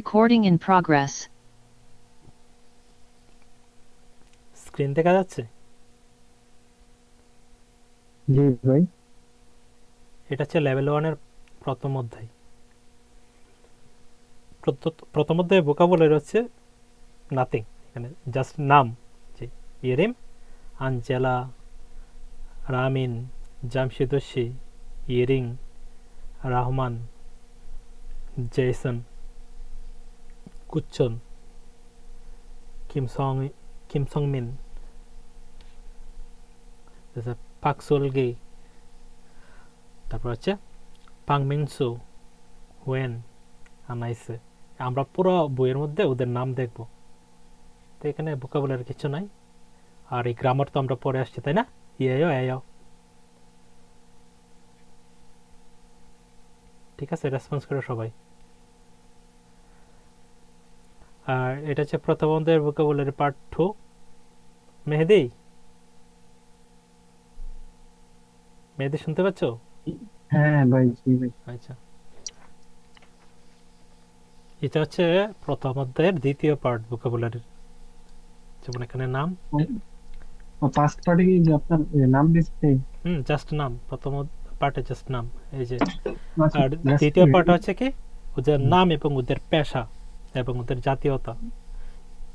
Recording in progress. Screen দেখা যাচ্ছে? জি ভাই। এটা হচ্ছে লেভেল 1 এর প্রথম অধ্যায়। প্রথম অধ্যায়ে ভোকাবুলারি হচ্ছে নাথিং, এখানে জাস্ট নাম, যে ইরিম, আঞ্জেলা, রামিন, জামশেদশি, ইরিং, রহমান, জেসন, কুচ্চন, কিমসংমিন, পাকসোলগি, তারপর হচ্ছে পাংমিংসু, হুয়েন, আনাইসে। আমরা পুরো বইয়ের মধ্যে ওদের নাম দেখব, তো এখানে ভোকাবুলারি কিছু নাই। আর এই গ্রামার তো আমরা পরে আসছি, তাই না? ইয়েও এও, ঠিক আছে? রেসপন্স করে সবাই। আর এটা হচ্ছে প্রথম অধ্যায়ের ভোকাবুলারি পার্ট 2। মেহেদি, মেহেদি শুনতে পাচ্ছ? হ্যাঁ ভাই, জি ভাই। আচ্ছা, এটা হচ্ছে প্রথম অধ্যায়ের দ্বিতীয় পার্ট ভোকাবুলারির। যেমন এখানে নাম, ও ফার্স্ট পার্টে কি আপনার নাম দিচ্ছে? জাস্ট নাম। প্রথম পার্টে জাস্ট নাম, এই যে। আচ্ছা, আর দ্বিতীয় পার্ট হচ্ছে কি, ওদের নাম এবং ওদের পেশা এবং ওদের জাতীয়তা।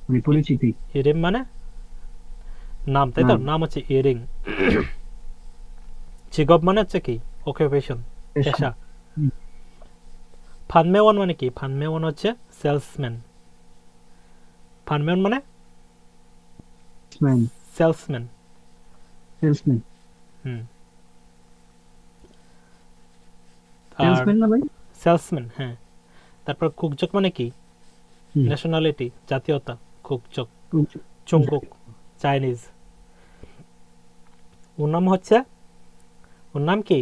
মানে পরিচিতি। ইরিম মানে নাম, তাই তো? নাম হচ্ছে ইরিং। চিগব মানে হচ্ছে কি, অকুপেশন, পেশা। ফানমেওয়ান মানে কি? ফানমেওয়ান হচ্ছে সেলসম্যান। ফানমেওয়ান মানে সেলসম্যান। সেলসম্যান আর না ভাই? সেলসম্যান, হ্যাঁ। তারপর কুকজক মানে কি? ন্যাশনালিটি, জাতীয়তা। কুকজক, চুংকুক, চাইনিজ। ওর নাম হচ্ছে, ওর নাম কি?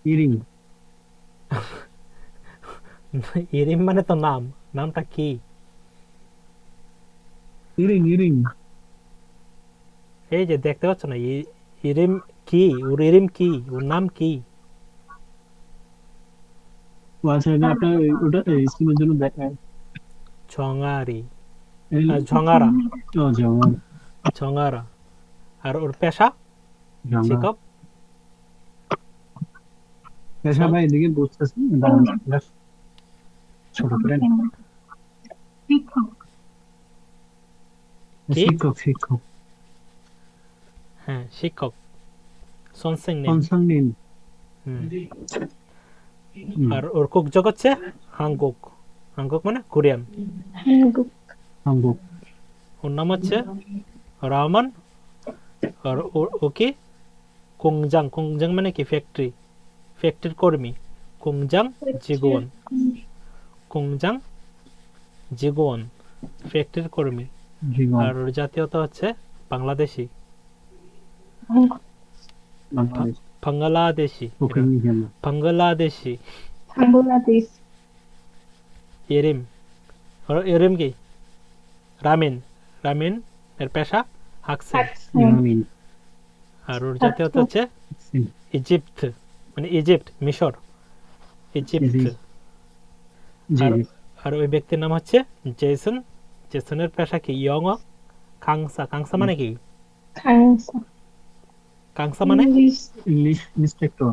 ইরিং। ইরিম মানে তো নাম, নামটা কি? ইরিং এই যে দেখতে পাচ্ছ না, ইরিম কি? ওর ইরিম কি? ওর নাম কি? আচ্ছা, আপনার ওটা স্কুলের জন্য দেখায় ঝঙারি, ঝঙারা, ঝঙারা। আর ওর পেশা চিকপ। পেশা ভাই এদিকে বুঝতেছি, ছোট করে শিক্ষক। হ্যাঁ, শিক্ষক। সনসেং নিন। আর ওর কুকজক হচ্ছে হাংকুক। হাংকুক মানে কোরিয়ান। ওর নাম হচ্ছে রহমান। আর ও কি? কুংজাং। কুংজাং মানে কি? ফ্যাক্টরি, ফ্যাক্টরির কর্মী। কুংজাং জিগুয়ান, কুংজাং জিগুয়ান, ফ্যাক্টরির কর্মী। আর ওর জাতীয়তা হচ্ছে বাংলাদেশি, বাংলাদেশি, বাংলাদেশি। এরিম, এরিম কি? রামিন, রামিন এর পেশা হাকসেন। আর ওর জাতীয়তা হচ্ছে ইজিপ্ট, মানে ইজিপ্ট, মিশর, ইজিপ্ট। আর ওই ব্যক্তির নাম হচ্ছে জেসন। জেসনের পেশা কি? ইয়ং কাংসা। কাংসা মানে কি? কাংসা মানে ইংলিশ ইন্সপেক্টর।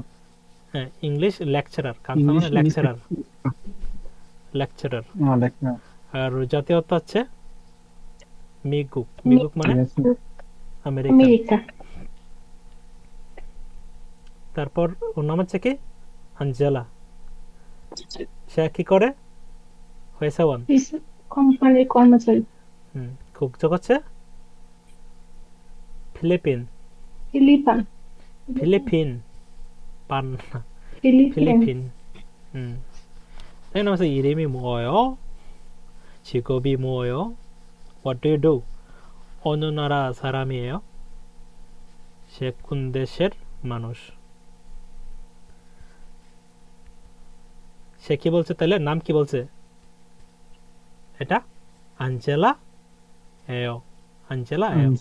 হ্যাঁ, ইংলিশ লেকচারার। কাংসা মানে লেকচারার, লেকচারার। আর জাতীয়তা হচ্ছে মিগুক। মিগুক মানে আমেরিকা। তারপর ওর নাম হচ্ছে কি? আঞ্জেলা। সে কি করে? হোয়েসাওয়ান, কোম্পানির কর্মচারী। কুকজক হচ্ছে ফিলিপিন। ফিলিপিন পান না, ফিলিপিন। তাই নাম হচ্ছে 이름이 뭐예요? 직업이 뭐예요? What do you do? 어느 나라 사람이에요? সে কোন দেশের মানুষ? সে কি বলছে তাহলে? নাম কি বলছে? এটা আঞ্জেলা এও। আঞ্জেলা এও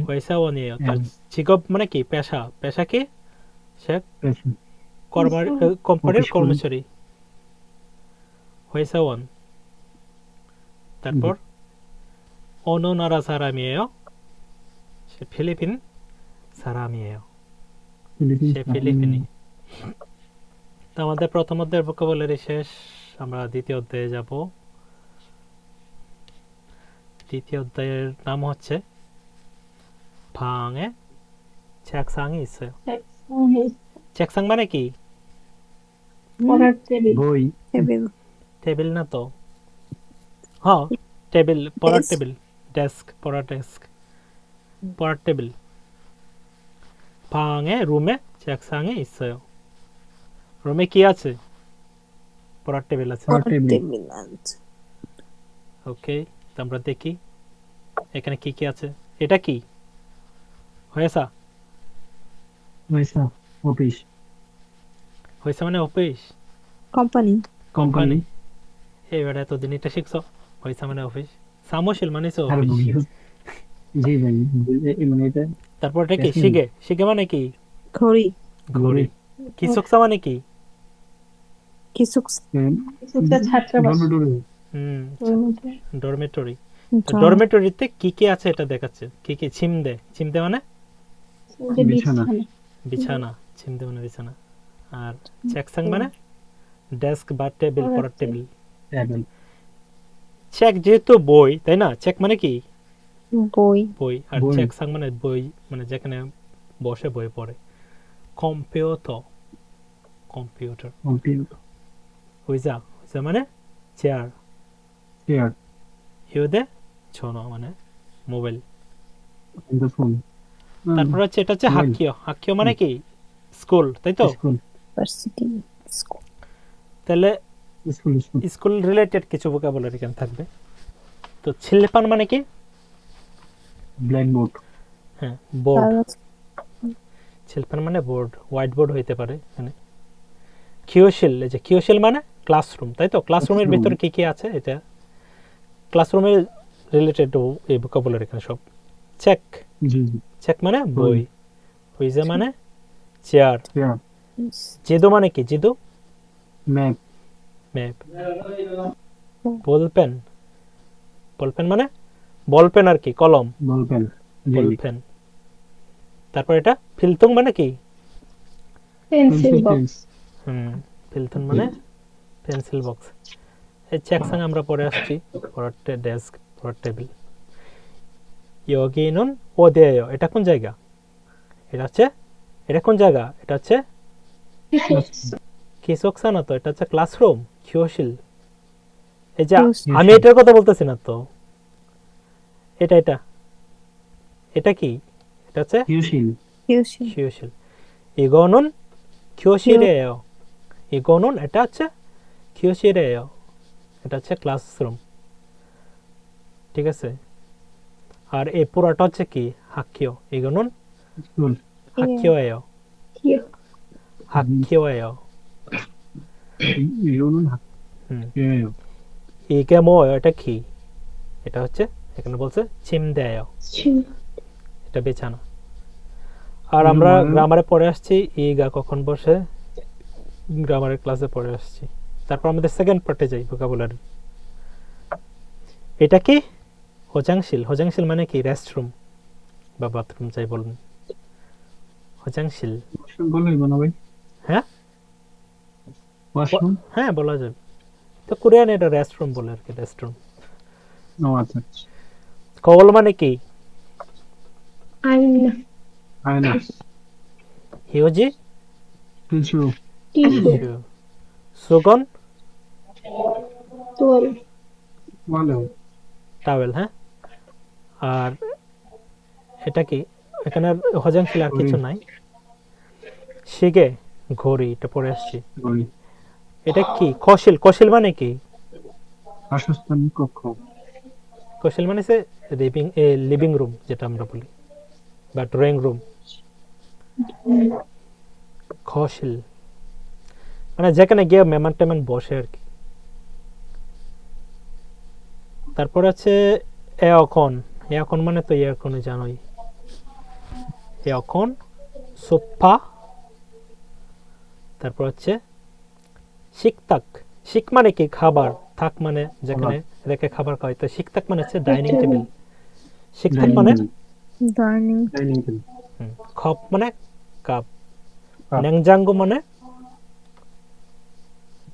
হোয়েসাওয়ানিয়েও। তার 직업 মানে কি? পেশা। পেশা কি? সে কোম্পানির কর্মচারী। 회사원. তারপর 어느 나라 사람이에요? সে ফিলিপিন 사람이에요. সে ফিলিপিনি। তো আমাদের প্রথম অধ্যায়ের ভোকাবুলারি শেষ। আমরা দ্বিতীয় অধ্যায়ে যাব। দ্বিতীয় অধ্যায়ের নাম হচ্ছে 방에 책상이 있어요. 책상 মানে কি? পড়ার টেবিল। বই টেবিল টেবিল না তো। হ্যাঁ, টেবিল, পড়ার Desk. টেবিল, ডেস্ক, পড়ার ডেস্ক, পড়ার টেবিল। 방에 룸에 책상이 있어요. রুমে কি আছে? পড়ার টেবিল আছে। পড়ার টেবিল। টেবিল আছে ওকে, তো আমরা দেখি এখানে কি কি আছে। এটা কি হয়েছে? পয়সা অফিস হয়েছে মানে অফিস, কোম্পানি কোম্পানি এবার এতদিন এটা শিখছো। হয়েছে মানে অফিস, সামোশিল মানে আর অফিস। বই জি ভাই মানে এটা তারপর এটা কি? Definitely. শিগে, শিগে মানে কি? ঘড়ি ঘড়ি। কিসুকসা মানে কি? কিসুক্স কিছুটা ছাত্রাবাস। Dormitory dormitory. ডরমেটরিতে কি কি আছে এটা দেখাচ্ছে। কি কি? চিমদে, চিমদে মানে বিছানা। বিছানা, চিমদে মানে বিছানা। আর চেকসাং মানে ডেস্ক বা টেবিল, পড়ার টেবিল। টেবিল চেক যেহেতু বই, তাই না? চেক মানে কি? বই বই। আর বই। চেকসাং মানে বই, মানে যেখানে বসে বই পড়ে। Computer, computer. কম্পিউটার হুইজা, হুইজা মানে চেয়ার। চেয়ার হিউদে ছোনো মানে মোবাইল। দ্য ফোন তারপর হচ্ছে এটা হচ্ছে মোবাইল। হাক্কিও। হাক্কিও মানে কি? স্কুল, তাই তো? স্কুল ইউনিভার্সিটি স্কুল তাহলে স্কুল স্কুল স্কুল রিলেটেড কিছু ভোকাবুলারি এখানে থাকবে। তো ছিলপান মানে কি? ব্ল্যাকবোর্ড হ্যাঁ, বোর্ড। ছিলপান মানে বোর্ড, হোয়াইট বোর্ড হইতে পারে এখানে। কিওশিল, এই যে কিওশিল মানে ক্লাসরুম, তাই তো? ক্লাসরুমের Classroom. ভিতর কি কি আছে? এটা ক্লাসরুমের রিলেটেড এই ভোকাবুলারি এখানে সব। চেক, জি জি চেক মানে বই। হুইজা মানে চেয়ার। চেয়ার জিদু মানে কি? জিদু ম্যাপ ম্যাপ। বলপেন, বলপেন মানে বলপেন আর কি, কলম, বলপেন জি জি বলপেন। তারপর এটা ফিলতুং মানে কি? Pencil box. ফিলতুন মানে পেন্সিল বক্স। এই চেকসাং আমরা পরে আসছি। পড়ার ডেস্ক, পড়ার টেবিল। 여기는 어디예요? এটা কোন জায়গা? এটা হচ্ছে, এটা কোন জায়গা? এটা হচ্ছে কিসকসা না তো, এটা হচ্ছে ক্লাসরুম, কিওশিল। এই যে কিওশিল। আমি এটার কথা বলতেছি না তো, এটা এটা এটা কি? এটা হচ্ছে কিউশিল কিউশিল কিওশিল। 이거는 교실이에요. 이거는 এটা হচ্ছে 교실이에요. এটা হচ্ছে ক্লাসরুম, ঠিক আছে? আর এই পুরোটা হচ্ছে কি? হাক্কিও। 이거는 স্কুল 학교예요. 학교예요. ইউনুন হুম। হাকিও 이게 뭐예요? এটা কি? এটা হচ্ছে, এখানে বলছে 침대예요. এটা বিছানা। আর আমরা গ্রামারে পড়ে আসছি ইগা কখন বসে, গ্রামারের ক্লাসে পড়ে আসছি। তারপর আমাদের সেকেন্ড পার্টে যাই, ভোকাবুলারি। এটা কি? হোজাংশিল। হোজাংশিল মানে কি? রেস্টরুম বা বাথরুম যাই বলুন। হোজাংশিল, বললেই মনে ভাই হ্যাঁ ওয়াশরুম হ্যাঁ বলা যাবে। তো কোরিয়ান এটা রেস্টরুম বলে আর কি, রেস্টরুম। নো আচ্ছা কল মানে কি? আয়না। আয়না হিওজি, টিস্যু টিস্যু। সুগন, তোয়াল। বলো টাওয়েল। হ্যাঁ, আর এটা কি? এখানে হোজাংশিল আর কিছু নাই। শিগে, ঘড়ি, এটা পড়ে আসছি। গড়ি এটা কি? কশিল। কশিল মানে কি? বাসস্থান কক্ষ কশিল মানে সে লিভিং রুম যেটা আমরা বলি, বা ড্রয়িং রুম। কশিল মানে যেখানে গিয়ে মেহমান টেমান বসে আর কি। তারপর আছে এয়কন। এয়কন মানে তো এয়ারকনে জানোই। এয়কন, সোফা। তারপর হচ্ছে শিকতাক। শিক মানে কি? খাবার। থাক মানে যেখানে রেখে খাবার খাওয়াই, তো শিকতাক মানে হচ্ছে ডাইনিং Table. টেবিল। শিকতাক মানে ডাইনিং ডাইনিং টেবিল, খপ মানে কাপ, কাপ, ন্যাংজাঙ্গো মানে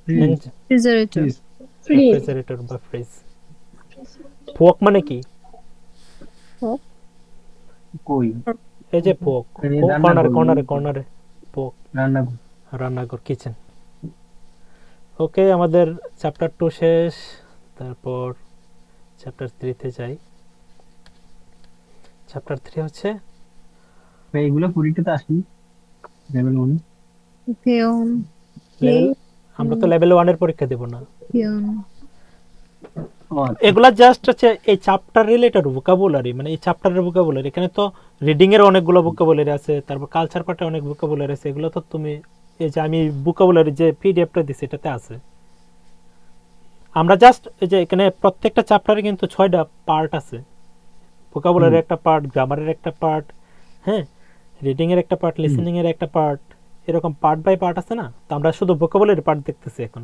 fridge, refrigerator fridge, Fridge. Refrigerator বা ফ্রিজ। ফোক মানে কি? কই, এই যে ফোক, এই রান্না কর্নারে ঘর, কর্নারে কর্নারে ফোক, রান্নাঘর। রান্নাঘর, কিচেন। ওকে, আমাদের চ্যাপ্টার 2 শেষ। তারপর চ্যাপ্টার 3 তে যাই। চ্যাপ্টার 3 হচ্ছে এইগুলো পরীক্ষাতে আসেনি লেভেল 1 পিয়ন লেভেল, আমরা তো লেভেল 1 এর পরীক্ষা দেব না। পিয়ন ও আচ্ছা, এগুলা জাস্ট হচ্ছে এই চ্যাপ্টার রিলেটেড ভোকাবুলারি, মানে এই চ্যাপ্টারের ভোকাবুলারি। এখানে তো রিডিং এর অনেকগুলো ভোকাবুলারি আছে, তারপর কালচার পার্টে অনেক ভোকাবুলারি আছে। এগুলো তো তুমি এই যে আমি ভোকাবুলারি যে পিডিএফটা দিছি এটাতে আছে। আমরা জাস্ট এই যে এখানে প্রত্যেকটা চ্যাপ্টারে কিন্তু 6টা পার্ট আছে। ভোকাবুলারি একটা পার্ট, গ্রামারের একটা পার্ট, হ্যাঁ, রিডিং এর একটা পার্ট, লিসেনিং এর একটা পার্ট, এরকম পার্ট বাই পার্ট আছে না। তো আমরা শুধু ভোকাবুলারি পার্ট দেখতেছি এখন।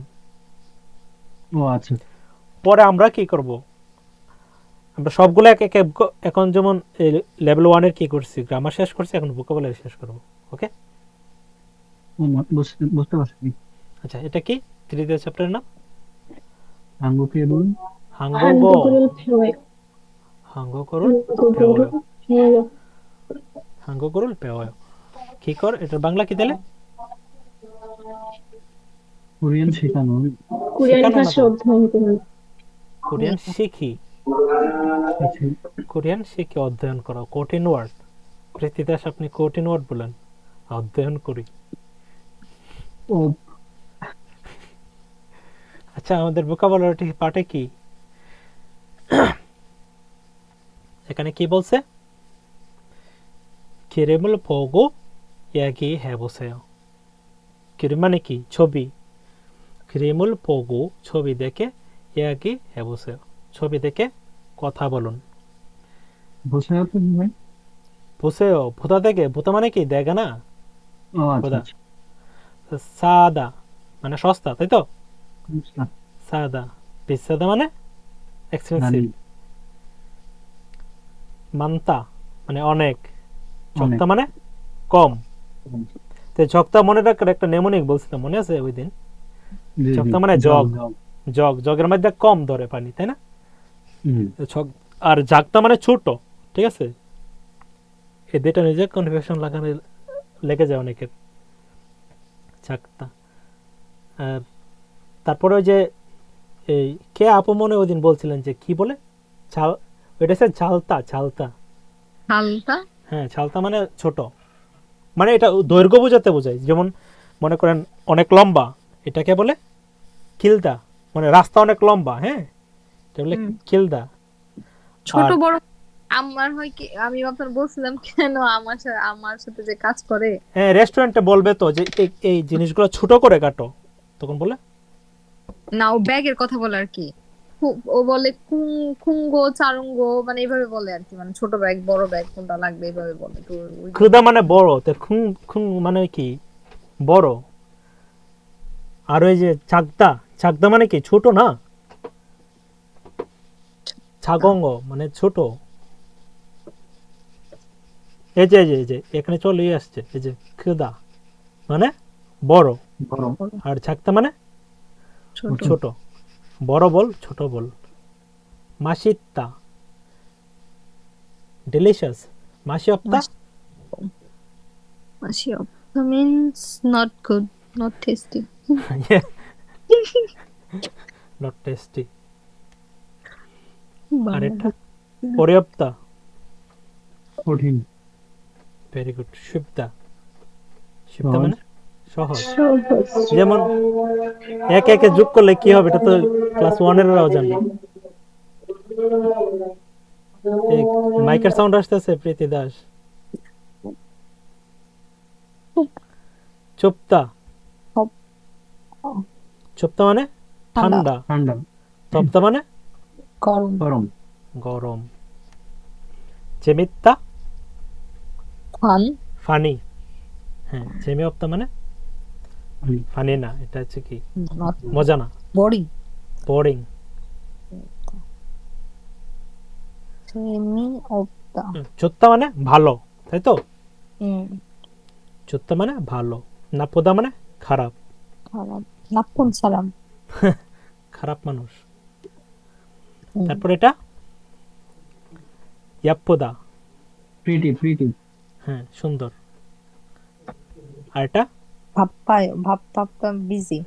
ও আচ্ছা, পরে আমরা কি করব, আমরা সবগুলো এক এক এখন যেমন লেভেল 1 এর কি করছি, গ্রামার শেষ করছি, এখন ভোকাবুলারি শেষ করব। ওকে, বুঝতে পারছি। আচ্ছা, এটা কি তৃতীয় চ্যাপ্টারের নাম? আঙ্গুকে বলুন। হাঙ্গোগো, 한국어를 배워요. হাঙ্গোগোরুল 한국어를 পেওয়, 배워요. হাঙ্গোগোরুল পেওয়। কি কর, এটার বাংলা কি দিলে? কোরিয়ান শেখানো। কোরিয়ান শেখানো না ভাষা তো, অধ্যয়ন করুন। কোরিয়ান শিখি, আচ্ছা, কোরিয়ান শিখে অধ্যয়ন করো। কঠিন ওয়ার্ড প্রীতিদাস, আপনি কঠিন ওয়ার্ড বলেন, অধ্যয়ন করি। ও আচ্ছা, আমাদের ভোকাবুলারি পার্টে কি এখানে কি বলছে? কিরেমুল পোগো ইয়াগি হেবোসেও। কিরিম মানে কি? ছবি। কিরেমুল পোগো ছবি দেখে, ইয়াগি হেবোসেও ছবি দেখে কথা বলুন। বসে আছে ভাই। বুসেও ভোতা দেখে, ভোতা মানে কি? দেখে না, ও আচ্ছা, খোদা। আচ্ছা, সাদা মানে সস্তা, তাই তো? বুঝলাম। সাদা। বিসাদা মানে এক্সপেন্সিভ। জানি, মান্তা মানে অনেক। অনেক। ঝক্তা মানে কম। তো ঝক্তা মনে রাখার একটা নেমোনিক বলছিলাম, মনে আছে ওই দিন? জি, জি, ঝক্তা মানে জগ, জগ, জগের মধ্যে কম ধরে পানি, তাই না? হুম, আর ঝাক্তা মানে ছোট, ঠিক আছে? এই দুইটা নিজে কনফিউশন লাগানো লেগে যায় অনেকের। ঝাক্তা। আর তারপরে ওই যে এই কে আপু মনে ওই দিন বলছিলেন যে কি বলে ছাল, ওইটা হচ্ছে ঝালতা, ঝালতা। হালতা হ্যাঁ, ছালতা মানে ছোট, মানে এটা দৈর্ঘ্য বোঝাতে বোঝায়। যেমন মনে করেন অনেক লম্বা, এটাকে বলে কিলদা, মানে রাস্তা অনেক লম্বা, হ্যাঁ, এটা বলে কিলদা। ছোট আর- বড়। আমার হয় কি, আমি আপনার বলছিলাম কেন আমার সাথে যে কাজ করে, হ্যাঁ, রেস্টুরেন্টে বলবে তো যে এই জিনিসগুলো ছোট করে কাটো, তখন বলে না ও ব্যাগের কথা বলে আর কি। ও বলে খুঙ্গো চারুঙ্গো, মানে এইভাবে বলে আর কি, মানে ছোট ব্যাগ বড় ব্যাগ কোনটা লাগবে এইভাবে বলে। তো খুদা মানে বড়, তো খুং খুং মানে কি? বড়। আর ওই যে চাকদা, চাকদা মানে কি? ছোট না? ছাগঙ্গ মানে ছোট। এই যে এখানে চলে আসছে, এই যে খুদা মানে বড়, গরম, আর ছাকতা মানে ছোট ছোট। বড় বল, ছোট বল। মাসিত্তা ডিলিশিয়াস, মাসি অপ্তা মাসি means not good, not tasty. Not tasty. আরেকটা পর্যাপ্তা, কঠিন, ভেরি গুড। শিবদা, শিবদা মানে সহজ। সহজ। যেমন একে একে যোগ করলে কি হবে, এটা তো ক্লাস 1 এরও জানবে। এই মাইকের সাউন্ড আসতেছে প্রীতি দাস। চুপ্তা, চুপ্তা মানে ঠান্ডা। ঠান্ডা, তপ্তা মানে গরম গরম, গরম। জেমিত্তা ফান ফানি। হ্যাঁ, জেমি অপ্তা মানে হুম, ফানি না, এটা হচ্ছে কি? নট মজা না, বোরিং। বোরিং। 재미없다. 좋다 মানে ভালো, তাই তো? 음, 좋다 মানে ভালো, 나쁘다 মানে খারাপ, 사람. 나쁜 사람. খারাপ মানুষ। 음, তারপর এটা 예쁘다, প্রিটি হ্যাঁ সুন্দর। আর এটা 바빠요. 바빠, busy.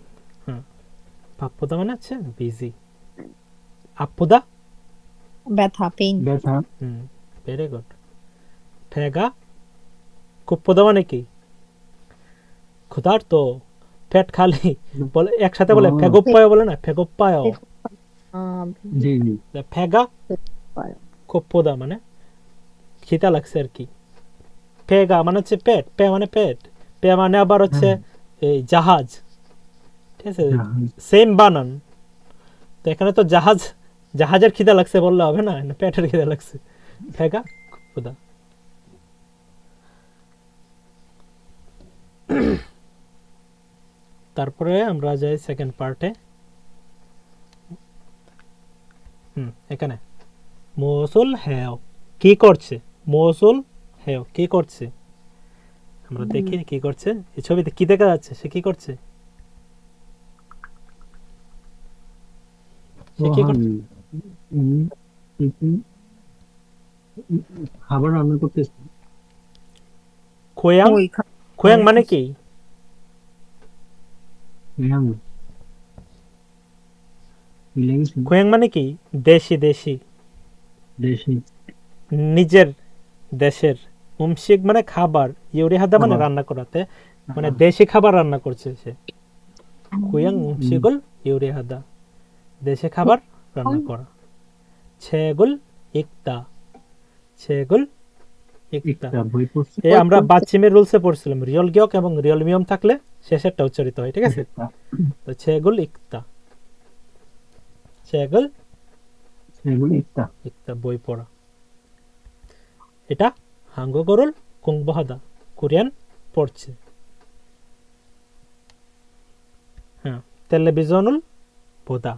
바쁘다 মানে হচ্ছে বিজি। 아프다, ব্যথা, pain. ব্যথা ভেরি গুড। 배가 고프다 মানে কি? ক্ষুধার্ত, পেট খালি বলে, একসাথে বলে ও। 배고파요 বলে না, 배고파요। জি 배가 바빠요. 고프다 মানে খিদা লাগছে আর কি। পেগা মানে হচ্ছে পেট, পে মানে পেট, পে মানে আবার হচ্ছে এই জাহাজ, ঠিক আছে, সেম বানান। তো এখানে তো জাহাজের খিদা লাগছে বললে হবে না, পেটের খিদা লাগছে। পেগা 고프다। তারপরে আমরা যাই সেকেন্ড পার্টে। এখানে মৌসুল হেও কি করছে, মৌসুল হেও কি করছে, আমরা দেখি কি করছে। এই ছবিতে কি দেখা যাচ্ছে, সে কি করছে? সে কি করছে? খাবার রান্না করতেছে খোয়াং, ওই খোয়াং মানে কি? খোয়াং মানে কি? দেশি, দেশি, দেশি নিজের দেশের। উমশিক মানে খাবার, ইউরিহাদা মানে খাবার। রান্না করাতে, মানে দেশি খাবার রান্না করছে সে। খোয়াং উমশিগুল ইউরিহাদা, দেশি খাবার রান্না করা। ছেগুল ইকতা, ছেগুল ইকতা। একটা বই পড়ছে এই আমরা বাচ্চিমের রুলসে পড়ছিলাম, রিয়ল গিয়ক এবং রিয়ল মিয়ম থাকলে শেষেরটা উচ্চারিত হয়, ঠিক আছে? তো ছেগুল ইকতা, ছেগুল সেগুলো একটা ইকতা বই পড়া। এটা হাঙ্গোগরুল কুংবহাদা, কোরিয়ান পড়ছে। হ্যাঁ, টেলিভিশনুল বোদা,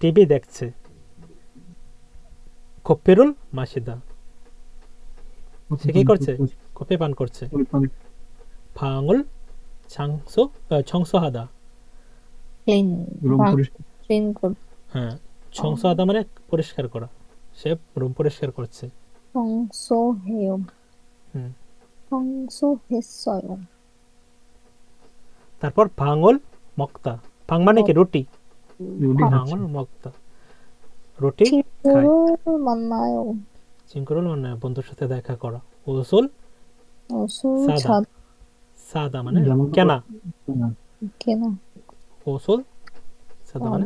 টিভি দেখছে। কপিরুল মাসিদা, সে কি করছে? কফি পান করছে। ফাঙ্গুল ছংসহাদা, ক্লিন, রুম পরিষ্কার ক্লিন কর, হ্যাঁ ছংসহাদা মানে পরিষ্কার করা, সে রুম পরিষ্কার করছে। 청소해요. হুম। 청소했어요. তারপর ভাঙল মক্তা, ভাং মানে কি? রুটি। রুটি ভাঙল মক্তা, রুটি খায়। 친구를 만나요. চিঙ্কুরুল মানে বন্ধুর সাথে দেখা করা। ওসুল 술 সাদা, সাদা মানে যেমন কেনা। 찾게나. ওসুল সাদা মানে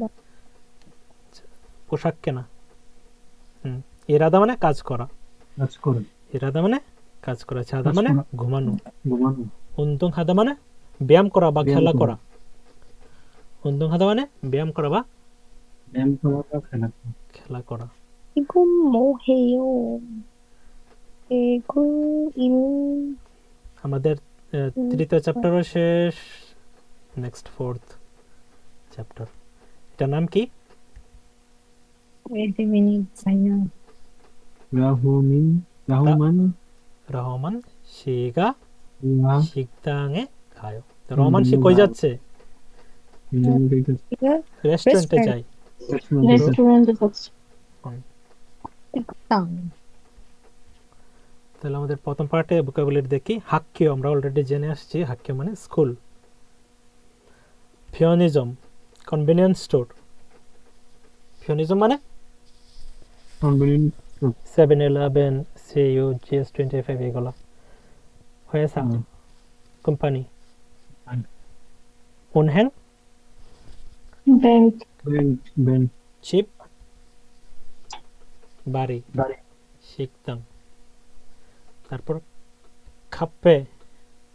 পোশাক কেনা। ইরাদা মানে কাজ করা, কাজ করে ইরাদা মানে কাজ করা। সাদা কাজ মানে করা। ঘুমানো। ঘুমানো উন্দুং হাদা মানে ব্যায়াম করা বা ব্যায়াম খেলা করা। করা। উন্দুং হাদা মানে ব্যায়াম করা বা ব্যায়াম করা বা খেলা করা। খেলা করা। 이건 뭐해요? 이거 일 আমাদের তৃতীয় চ্যাপ্টারও শেষ, নেক্সট ফোর্থ চ্যাপ্টার। এটার নাম কি? 에드민이 자냐. রাহুমান রহমান শি가 ইয়া 식당에 가요। তো রহমান শি কই যাচ্ছে? 이거 রেস্টুরেন্টে রেস্টুরেন্ট। যাই। রেস্টুরেন্টে যাচ্ছে। 식당. তাহলে আমাদের প্রথম পার্টে ভোকাবুলারি দেখি। হাক্কিও আমরা অলরেডি জেনে আসছি, হাক্কিও মানে স্কুল। ফিওনিজম কনভেনিয়েন্স স্টোর, ফিওনিজম মানে কনভেনিয়েন্ট 7-Eleven, CU, GS25 এগুলো হয়ে সা কোম্পানি। উনহ্যাং ব্যাংক। ব্যাংক চিপ বাড়ি, বাড়ি শিখতাম। তারপর খাপে,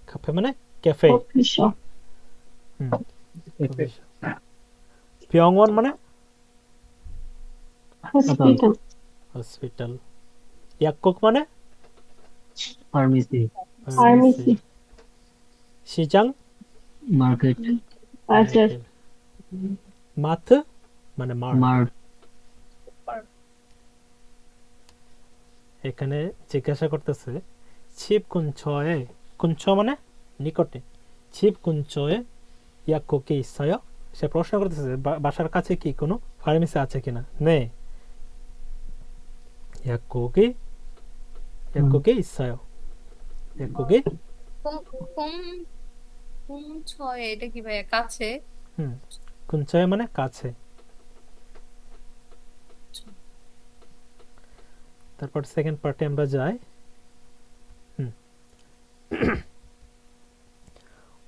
খাপে মানে ক্যাফে। Coffee shop. পিয়ংওয়ান মানে হসপিটাল। হসপিটাল। ইয়াকক মানে ফার্মেসি ফার্মেসি। সিজাং মার্কেট বাজার। মাথ মানে মার। মার্ট এখানে জিজ্ঞাসা করতেছে 칩 근처에 근처 মানে নিকটে 칩 근처에 약국이 있어요? সে প্রশ্ন করতেছে বাসার কাছে কি কোনো ফার্মেসি আছে কিনা 네 약국이 약국이 있어요. 약국이 ছয় এটা কি ভাইয়া কাছে? 근처에 মানে কাছে। তারপর সেকেন্ড পার্টে আমরা যাই।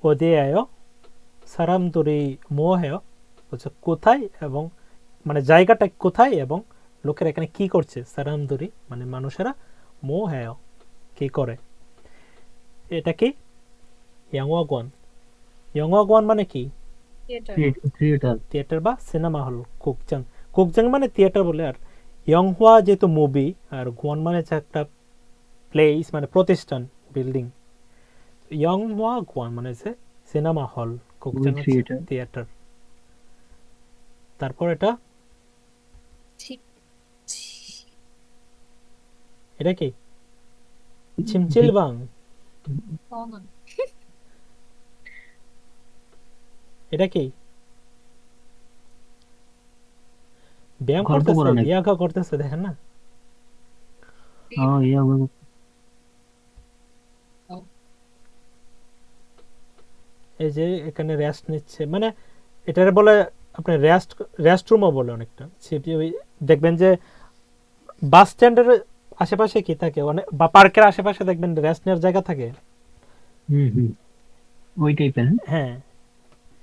어디예요? 사람들이 뭐 해요? বলছে কোথায় এবং মানে জায়গাটা কোথায় এবং লোকেরা এখানে কি করছে 사람들이 মানে মানুষেরা 뭐 해요? কি করে? এটা কি 영화관 영화관 মানে কি থিয়েটার থিয়েটার বা সিনেমা হল কুকজাং কুকজাং মানে থিয়েটার বলে আর ইয়ংহুয়া যেহেতু মুভি আর গোয়ান মানে হচ্ছে একটা প্লেস মানে প্রতিষ্ঠান বিল্ডিং ইয়ংহুয়া গোয়ান মানে হচ্ছে সিনেমা হল কুকজাং হচ্ছে থিয়েটার তারপর এটা এটা কি 침찔방 এটা কি ব্যায়াম করতেছে ইয়াগা করতেছে দেখেন না এই যে এখানে রেস্ট নিচ্ছে মানে এটারে বলে আপনি রেস্ট রুমও বলে অনেকটা দেখবেন যে বাস স্ট্যান্ডের আশেপাশে কি থাকে বা পার্কের আশেপাশে দেখবেন রেস্ট নেওয়ার জায়গা থাকে ওই টাইপের হ্যাঁ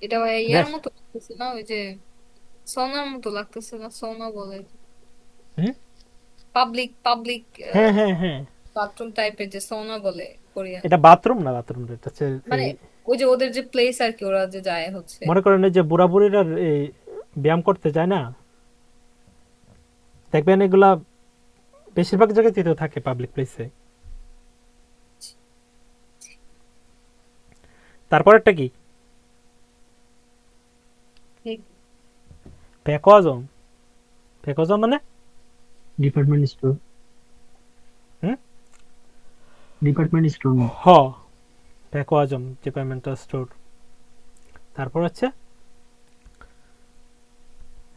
এটা ভাই ইয়ার মতো লাগতেছে না ওই যে সোনার মতো লাগতেছে না সোনা বলে পাবলিক হ্যাঁ হ্যাঁ হ্যাঁ বাথরুম টাইপের যে সোনা বলে কোরিয়ান এটা বাথরুম না বাথরুম এটা হচ্ছে মানে ওই যে ওদের যে প্লেস আর কি ওরা যে যায় হচ্ছে মনে করেন যে বুড়া বুড়িরা ব্যায়াম করতে যায় না দেখবেন এগুলা বেশিরভাগ জায়গাতেই তো থাকে পাবলিক প্লেসে তারপরেরটা কি 백화점 백화점 মানে ডিপার্টমেন্ট স্টোর ডিপার্টমেন্ট স্টোর হ 백화점 ডিপার্টমেন্টাল স্টোর তারপর হচ্ছে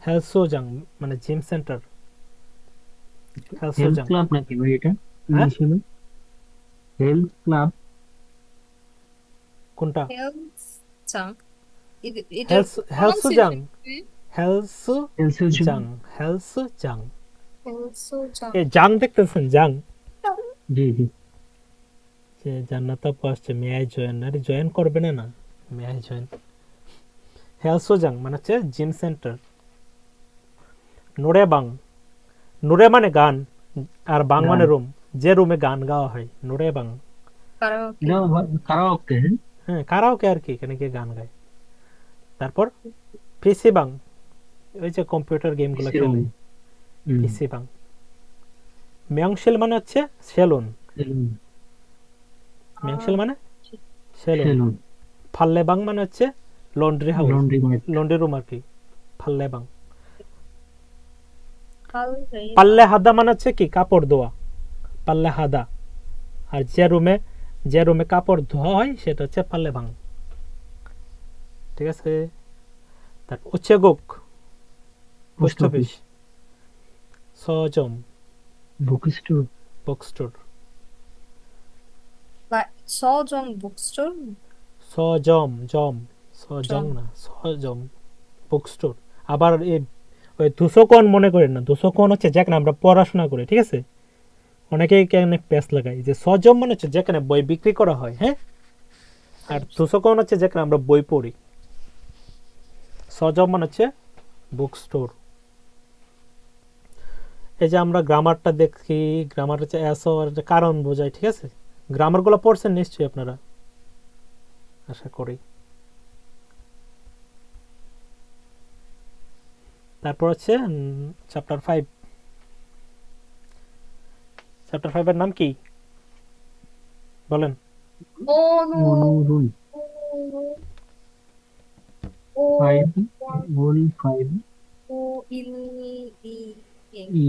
헬스장 মানে জিম সেন্টার হেলথ ক্লাব নাকি ভাই এটা ইংলিশে হেলথ ক্লাব কোনটা 헬스장 헬스장 এ জাং দেখতেছেন জাং জি জি যে জান্নাত আপু আসছে মেয়াই জয়েন আরে জয়েন করবে না মেয়াই জয়েন 헬스장 মানে হচ্ছে জিম সেন্টার 노래방 노래 মানে গান আর বাং মানে রুম যে রুমে গান গাওয়া হয় 노래방 কারাওকে হ্যাঁ কারাওকে আর কি এখানে গিয়ে গান গায় তারপর পিসি বাং ওই যে কম্পিউটার গেমগুলো খেলে পিসি বাং 명실 মানে হচ্ছে সেলুন 명실 মানে সেলুন 팔레방 মানে হচ্ছে লন্ড্রি হাউস লন্ড্রি রুম আর কি 팔레방 পাল্লে হাদা মানে হচ্ছে কি কাপড় ধোয়া পাল্লে হাদা আর যে রুমে কাপড় ধোয়া হয় সেটা হচ্ছে পাল্লেবাং ঠিক আছে তারপর উচ্ছেগোক পোস্ট অফিস সজম বুকস্টোর 서점 북스토র সজম না সজম বুকস্টোর আবার ওই দুশোকোণ মনে করেন না দুশোকোণ হচ্ছে যেখানে আমরা পড়াশোনা করি ঠিক আছে অনেকেই অনেক প্যাস লাগাই যে সজম মানে হচ্ছে যেখানে বই বিক্রি করা হয় হ্যাঁ আর দুশোকোণ হচ্ছে যেখানে আমরা বই পড়ি সজম মানে হচ্ছে বুক স্টোর এই যে আমরা গ্রামারটা দেখি গ্রামার হচ্ছে এসো আর কারণ বোঝায় ঠিক আছে গ্রামারগুলো পড়ছেন নিশ্চয়ই আপনারা আশা করি তারপর হচ্ছে চ্যাপ্টার 5 চ্যাপ্টার 5 এর নাম কি বলেন মনোরুল 5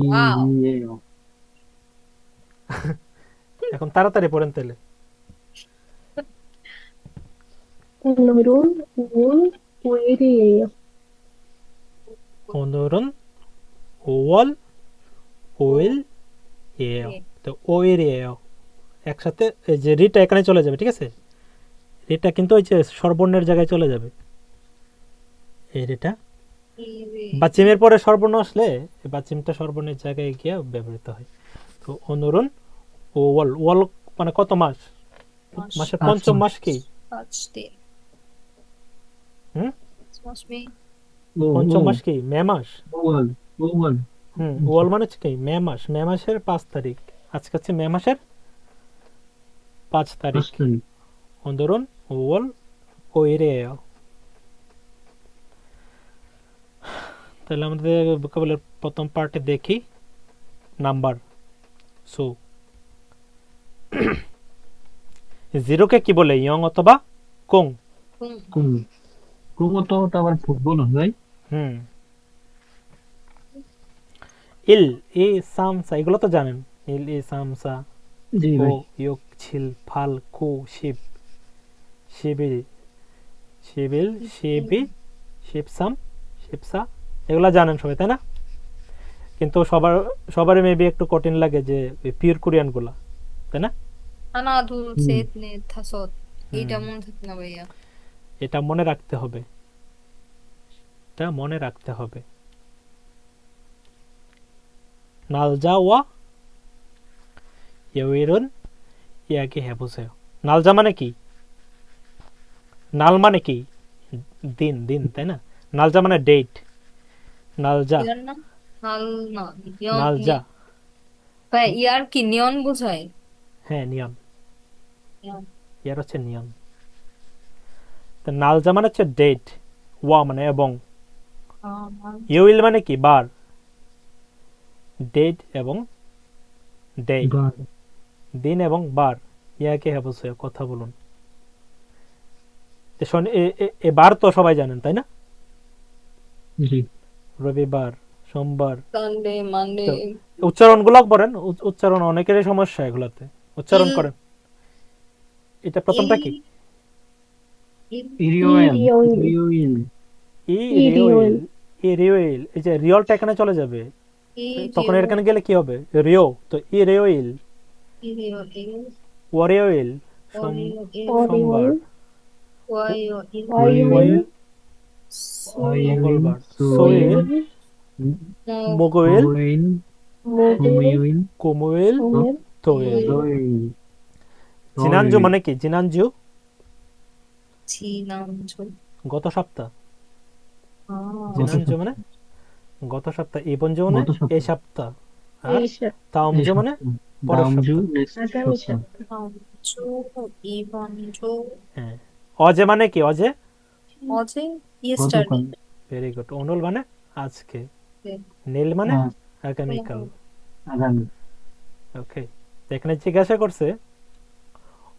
Wow. এখন তাড়াতাড়ি পড়েন তাহলে। 오늘은 5월 5일이에요. 오늘은 5월 5일이에요। তো 5일이에요 একসাথে এই যে রিটা এখানে চলে যাবে, ঠিক আছে? রিটা কিন্তু ওই যে স্বরবর্ণের জায়গায় চলে যাবে, এই রিটা বাচিমের পরে স্বরবর্ণ আসলে এই বাচিমটা স্বরবর্ণের জায়গায় গিয়ে ব্যবহৃত হয়। তো অনুরণ ও ওয়াল, ওয়াল মানে কত মাস? মাসের পঞ্চম মাস কি? 5일. হুম? ও পঞ্চম মাস কি? মে মাস। ওয়াল ওয়াল ওয়াল মানে হচ্ছে কি? মে মাস। মে মাসের 5 তারিখ। আজকে হচ্ছে মে মাসের 5 তারিখ। অনুরণ ওয়াল ওইরেও। তাহলে আমাদের ভোকাবুলারির প্রথম পার্টে দেখি নাম্বার। সো জিরোকে কি বলে? ইয়ং অথবা কোং। কুম কুম তো আবার ফুটবল হয়। ইল এ সামসা এগুলো তো জানেন। ইল এ সামসা, জি ও ভাই। ইয়ক ছিল ফাল কো শিব, শিবিল শিবিল শিবি শিবসাম শিবসা এগুলা জানেন সবাই, তাই না? কিন্তু সবারই মেবি একটু কঠিন লাগে যে পিওর কোরিয়ান গুলা, তাই না? 하나, 둘, 셋, 넷, 다섯. এইটা মনে থাকে না ভাইয়া। এটা মনে রাখতে হবে, এটা মনে রাখতে হবে। 날짜와 요일은 이야기해보세요. 날짜 মানে কি? নাল মানে কি? দিন, দিন, তাই না? নালজা মানে ডেট। নালজা, ইয়ার না? নাল না, নিয়ন। নালজা, ভাই ইয়ার কি নিয়ন বোঝায়? হ্যাঁ নিয়ন। নিয়ন। ইয়ার হচ্ছে নিয়ন। তো নালজা মানে হচ্ছে ডেট, ওয়া মানে এবং, ইউইল মানে কি? বার। ডেট এবং ডে, দিন এবং বার। ইয়াকে হেবসে কথা বলুন। এ বার তো সবাই জানেন, তাই না? জি রবিবার, সোমবার। Sunday, Monday. উচ্চারণ গুলো পড়েন, উচ্চারণ অনেকেরই সমস্যা এগুলাতে। উচ্চারণ করেন। এটা প্রথমটা কি? ইরিওয়েল 이리오일. ইরিওয়েল ইরিওইল। ইরিওইল এই যে রিয়লটা এখানে চলে যাবে, তখন এখানে গেলে কি হবে? রিও। তো ইরিওইল। ওয়ারিওইল সোমবার, ওয়াইল মঙ্গলবার, সোইল মোগোইল, মোগোইল কোমোইল, 오늘 토ইল। রোইল জিনানজু মানে কি? জিনানজু 지난주. গত সপ্তাহ। 아, জিনানজু মানে গত সপ্তাহ। ইবনজু মানে গত সপ্তাহ। এই সপ্তাহ। আর 에이샤. তাওমজু মানে পরের দামজু সপ্তাহ। 아가미샤. 다음 주, 이번 주, হ্যাঁ। অজে মানে কি? অজে 어제, yesterday. Very good. অনুল মানে আজকে। 네. নীল মানে হ্যাঁ। আগামীকাল। আগামী ওকে। এখানে জিজ্ঞাসা করছে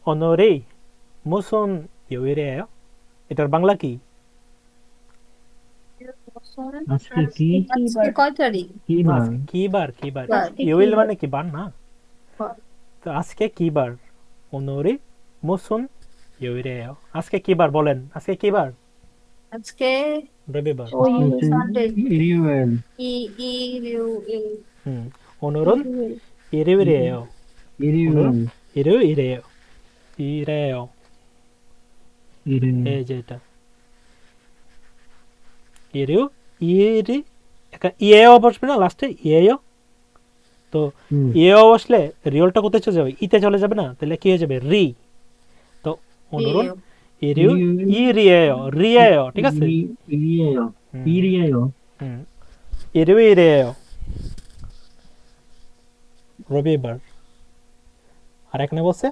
오늘이 무슨 요일이에요? এটার বাংলা কি? আজকে কি আজকে কয় তারিখ? কি বার আজকে কি বার? কি বার? আজকে কি 요일 বার? মানে কি? বার না। তো আজকে কি বার? 오늘이 무슨 요일이에요? আজকে কি বার বলেন? আজকে কি বার? আজকে রবিবার। 오일. সানডে। ইরিওয়েল 일요일. 오늘은 이리오일. 일요일이에요. ইরিওয়েল 일요일이에요. 이래요. ইরিওয়েল এই যে এটা ইরেও, ইরি একটা ইয়েও বসবে না লাস্টে? ইয়েও। তো ইয়েও বসলে রিওলটা কোথায় চলে যাবে? ইতে চলে যাবে না? তাহলে কি হয়ে যাবে? রি। তো অনুরোধ ইরিও ইরিয়েও, রিয়েও, ঠিক আছে? ইরিয়েও ইরিয়েও ইরিও ইরিয়েও রবিবার। আর এখানে বলছে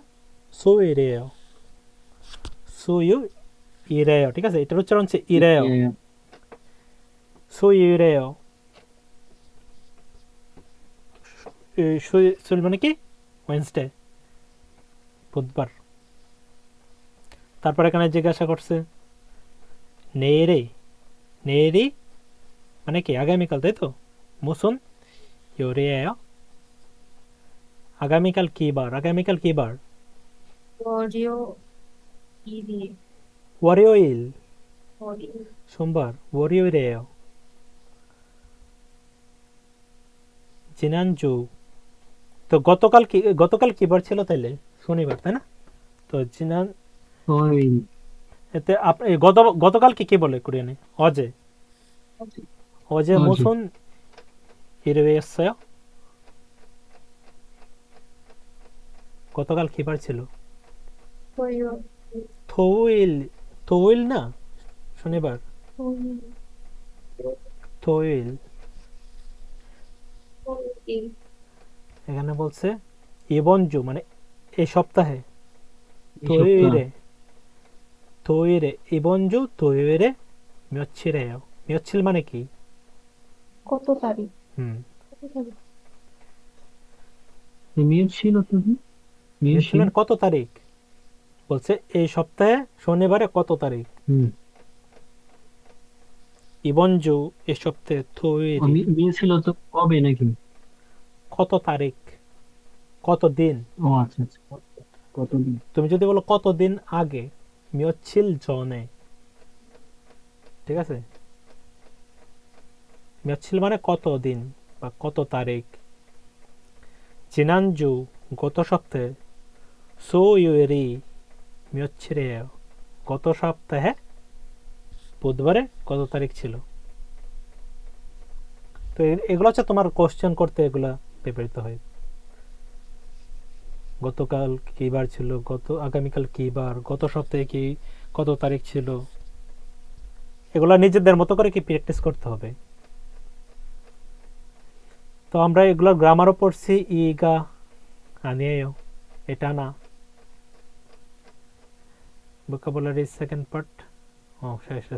সু ইরিয়েও, সুইউ ইরেও, ঠিক আছে? এটার উচ্চারণ হচ্ছে ইরেও। সুইরেও। সুইল মানে কি? ওয়েডনেসডে, বুধবার। তারপর এখানে জিজ্ঞাসা করছে নেরে, নেরি মানে কি? আগামীকাল, তাই তো? মুসুন ইউরিয়েও, আগামীকাল কি বার? আগামীকাল কি বার? 월요일이 월요일 월요일 সোমবার, 월요일이에요. 지난주 তো গতকাল কি বার ছিল তাইলে? শনিবার, তাই না? তো 토요일, এতে গতকালকে কি বলে কোরিয়ানে? 어제. 어제 어제. 무슨 일요일이었어요? গতকাল কি বার ছিল? 토요일 토요일 না, শনিবার। 토요일 토요일 토요일 এখানে বলছে 이번 주 মানে এই সপ্তাহে। 이 토요일에 সপ্তাহ, 토요일에 이번 주 토요일에 며칠이에요? 며칠 মানে কি? কত তারিখ হুম, কত তারিখ 며칠 어떠지? 며칠 মানে কত তারিখ? বলছে এই সপ্তাহে শনিবারে কত তারিখ? 음. 이번 주 এই সপ্তাহে 토요일이 며칠 어떠 কবে নাকি? কত তারিখ, কত দিন। ও আচ্ছা আচ্ছা, কতদিন? তুমি যদি বলো কতদিন আগে, 며칠 전에, ঠিক আছে? 며칠 মানে কত দিন বা কত তারিখ। 지난주 গত সপ্তাহে, 수요일이 며칠이에요? গত সপ্তাহে বুধবারে কত তারিখ ছিল? তো এগুলো হচ্ছে তোমার কোশ্চেন করতে এগুলা ব্যবহৃত হয়। গতকাল কি বার ছিল, আগামীকাল কি বার, গত সপ্তাহে কি কত তারিখ ছিল, এগুলা নিজেদের মতো করে কি প্র্যাকটিস করতে হবে। তো আমরা এগুলোর গ্রামারও পড়ছি, ইগা আনিয়েও, এটা না। Vocabulary second part,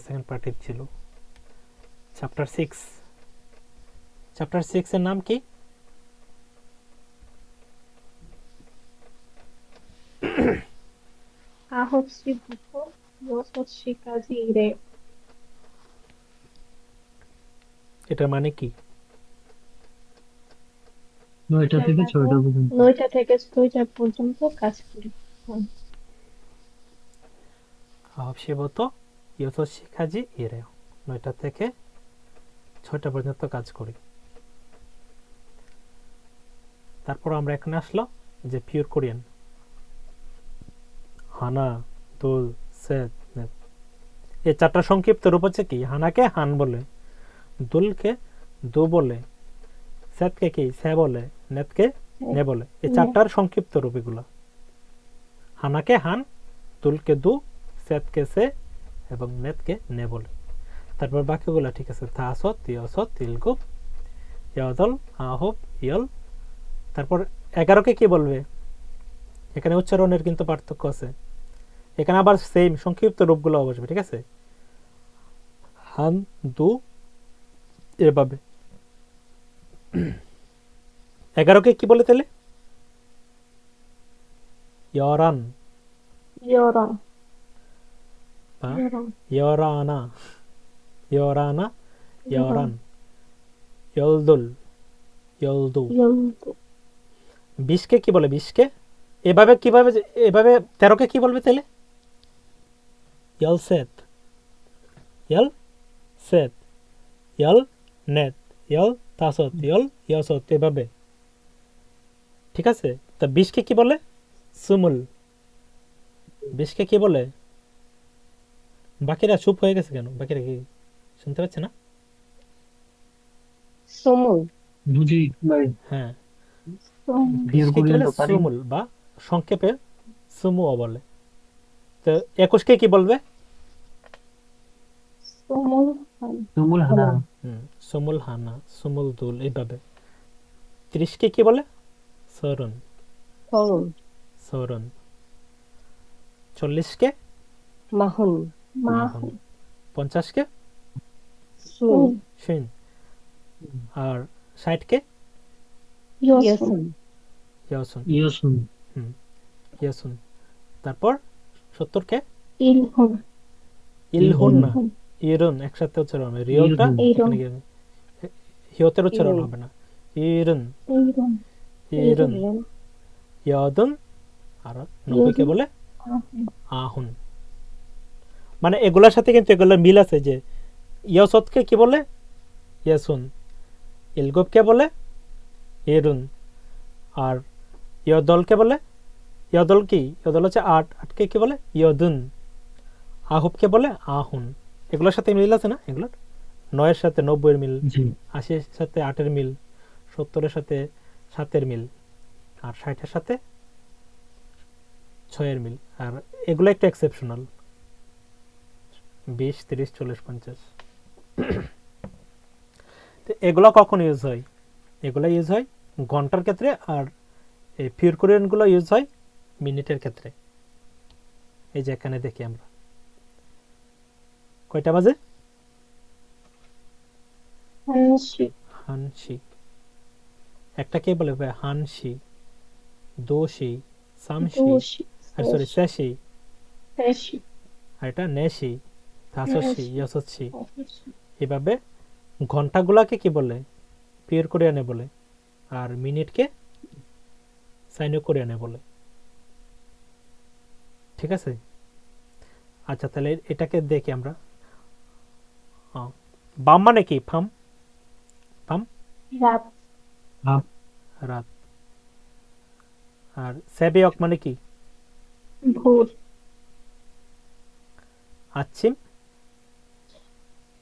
second part ছিল। চ্যাপ্টার 6, চ্যাপ্টার 6 এর নাম কি? 아홉 시부터 6시까지 일해요. এটার মানে কি? 9টা থেকে 6টা পর্যন্ত। 9টা থেকে 2টা পর্যন্ত কাজ করি। 9시부터 6시까지 일해요. 9টা থেকে 6টা পর্যন্ত কাজ করি। তারপর আমরা এখানে আসলো যে পিওর কোরিয়ান। হানা, দুল, সেট, নেট, এই চারটা সংক্ষিপ্ত রূপ হচ্ছে কি? হানাকে হান বলে, দুলকে দু বলে, সেটকে কি সে বলে, নেটকে নে বলে। এই চারটার সংক্ষিপ্ত রূপ এগুলো। হানাকে হান, দুলকে দু, সেটকে সে এবং নেটকে নে বলে। তারপর বাক্যগুলো ঠিক আছে। তাসত, ইয়সত, ইলগুপ, ইয়দল, আহব, ইয়ল। তারপর 11কে কি বলবে? এখানে উচ্চারণের কিন্তু পার্থক্য আছে। এখানে আবার সেম সংক্ষিপ্ত রূপগুলো বসবে, ঠিক আছে? হান, দু, এভাবে। 11কে কি বলে তাহলে? ইয়রান 열한, বা 열한, ইয়রানা, ইয়রানা, ইয়রান, ইয়লদুল, ইয়লদু। 12, 20কে কি বলে? 20কে এভাবে 13কে কি বলবে তাহলে? ইয়লসেট, ইয়লসেট, ইয়ল নেট, ইয়ল তাসত, ইয়ল ইয়সত, এভাবে, ঠিক আছে? তা 20কে কি বলে? সুমুল। 20কে কি বলে? বাকিরা চুপ হয়ে গেছে কেন? বাকিরা কি শুনতে পাচ্ছে না? 스물, বুঝি ভাই, হ্যাঁ, 스물, 20কে কি বলে? তো পারি। সুমুল বা সংক্ষেপে সুমুও বলে। তো 21কে কি বলবে? 스물한, তুমুল হানা, সুমুল হানা, সুমুল দুল, এইভাবে। 30কে কি বলে? সরুন, 서른, সরুন। 40কে 마흔, মাহুন। 50কে 순, শিন। আর 60কে 여순, ইয়াসুন, ইয়সুন, ইয়াসুন। তারপর 70কে 일훈, ইলহুন না, 일훈, ইরুন একসাথে উচ্চারণ হবে। রিওটা ইরুন। এখানে গিয়ে হিয়তের উচ্চারণ ইরুন। হবে না। ইরুন, 일훈, ইরুন, 일훈, ইয়দুন, আর 90 কে বলে আহুন। আহুন। মানে এগুলোর সাথে কিন্তু এগুলোর মিল আছে, যে ইয়সদকে কি বলে ইয়াসুন, ইলগবকে বলে এরুন, আর ইয়দলকে বলে ইয়দল, কি ইয়দল হচ্ছে আট, আটকে কি বলে ইয়দুন, আহুবকে বলে আহুন। এগুলোর সাথে মিল আছে না, এগুলোর 9-এর সাথে 90-এর মিল, জি 80-এর সাথে 8-এর মিল, 70-এর সাথে 7-এর মিল, আর 60-এর সাথে 6-এর মিল। আর এগুলো একটু এক্সেপশনাল, 20, 30, 40, 50। তো এগুলো কখন ইউজ হয়? এগুলো ইউজ হয় ঘন্টার ক্ষেত্রে, আর এই পিওর কোরিয়ানগুলো ইউজ হয় মিনিটের ক্ষেত্রে। এই যে এখানে দেখি আমরা কয়টা বাজে, হানশি। হানশি। একটা কে বলে ভাই হানশি, দোশি, সামশি, দোশি। আর সরি সেশি, সেশি। আর এটা নেশি, তাসশি, নেশি। ইয়সশি। অফিসি। এভাবে ঘন্টাগুলাকে কি বলে পিওর কোরিয়ানে বলে, আর মিনিটকে সাইনো কোরিয়ানে বলে। ঠিক আছে, আচ্ছা তাহলে এটাকে দেখি আমরা। বাম মানে কি, ফাম, ফাম রাত। রাত রাত। আর সেবেয়ক মানে কি, ভোর। আচ্ছিম,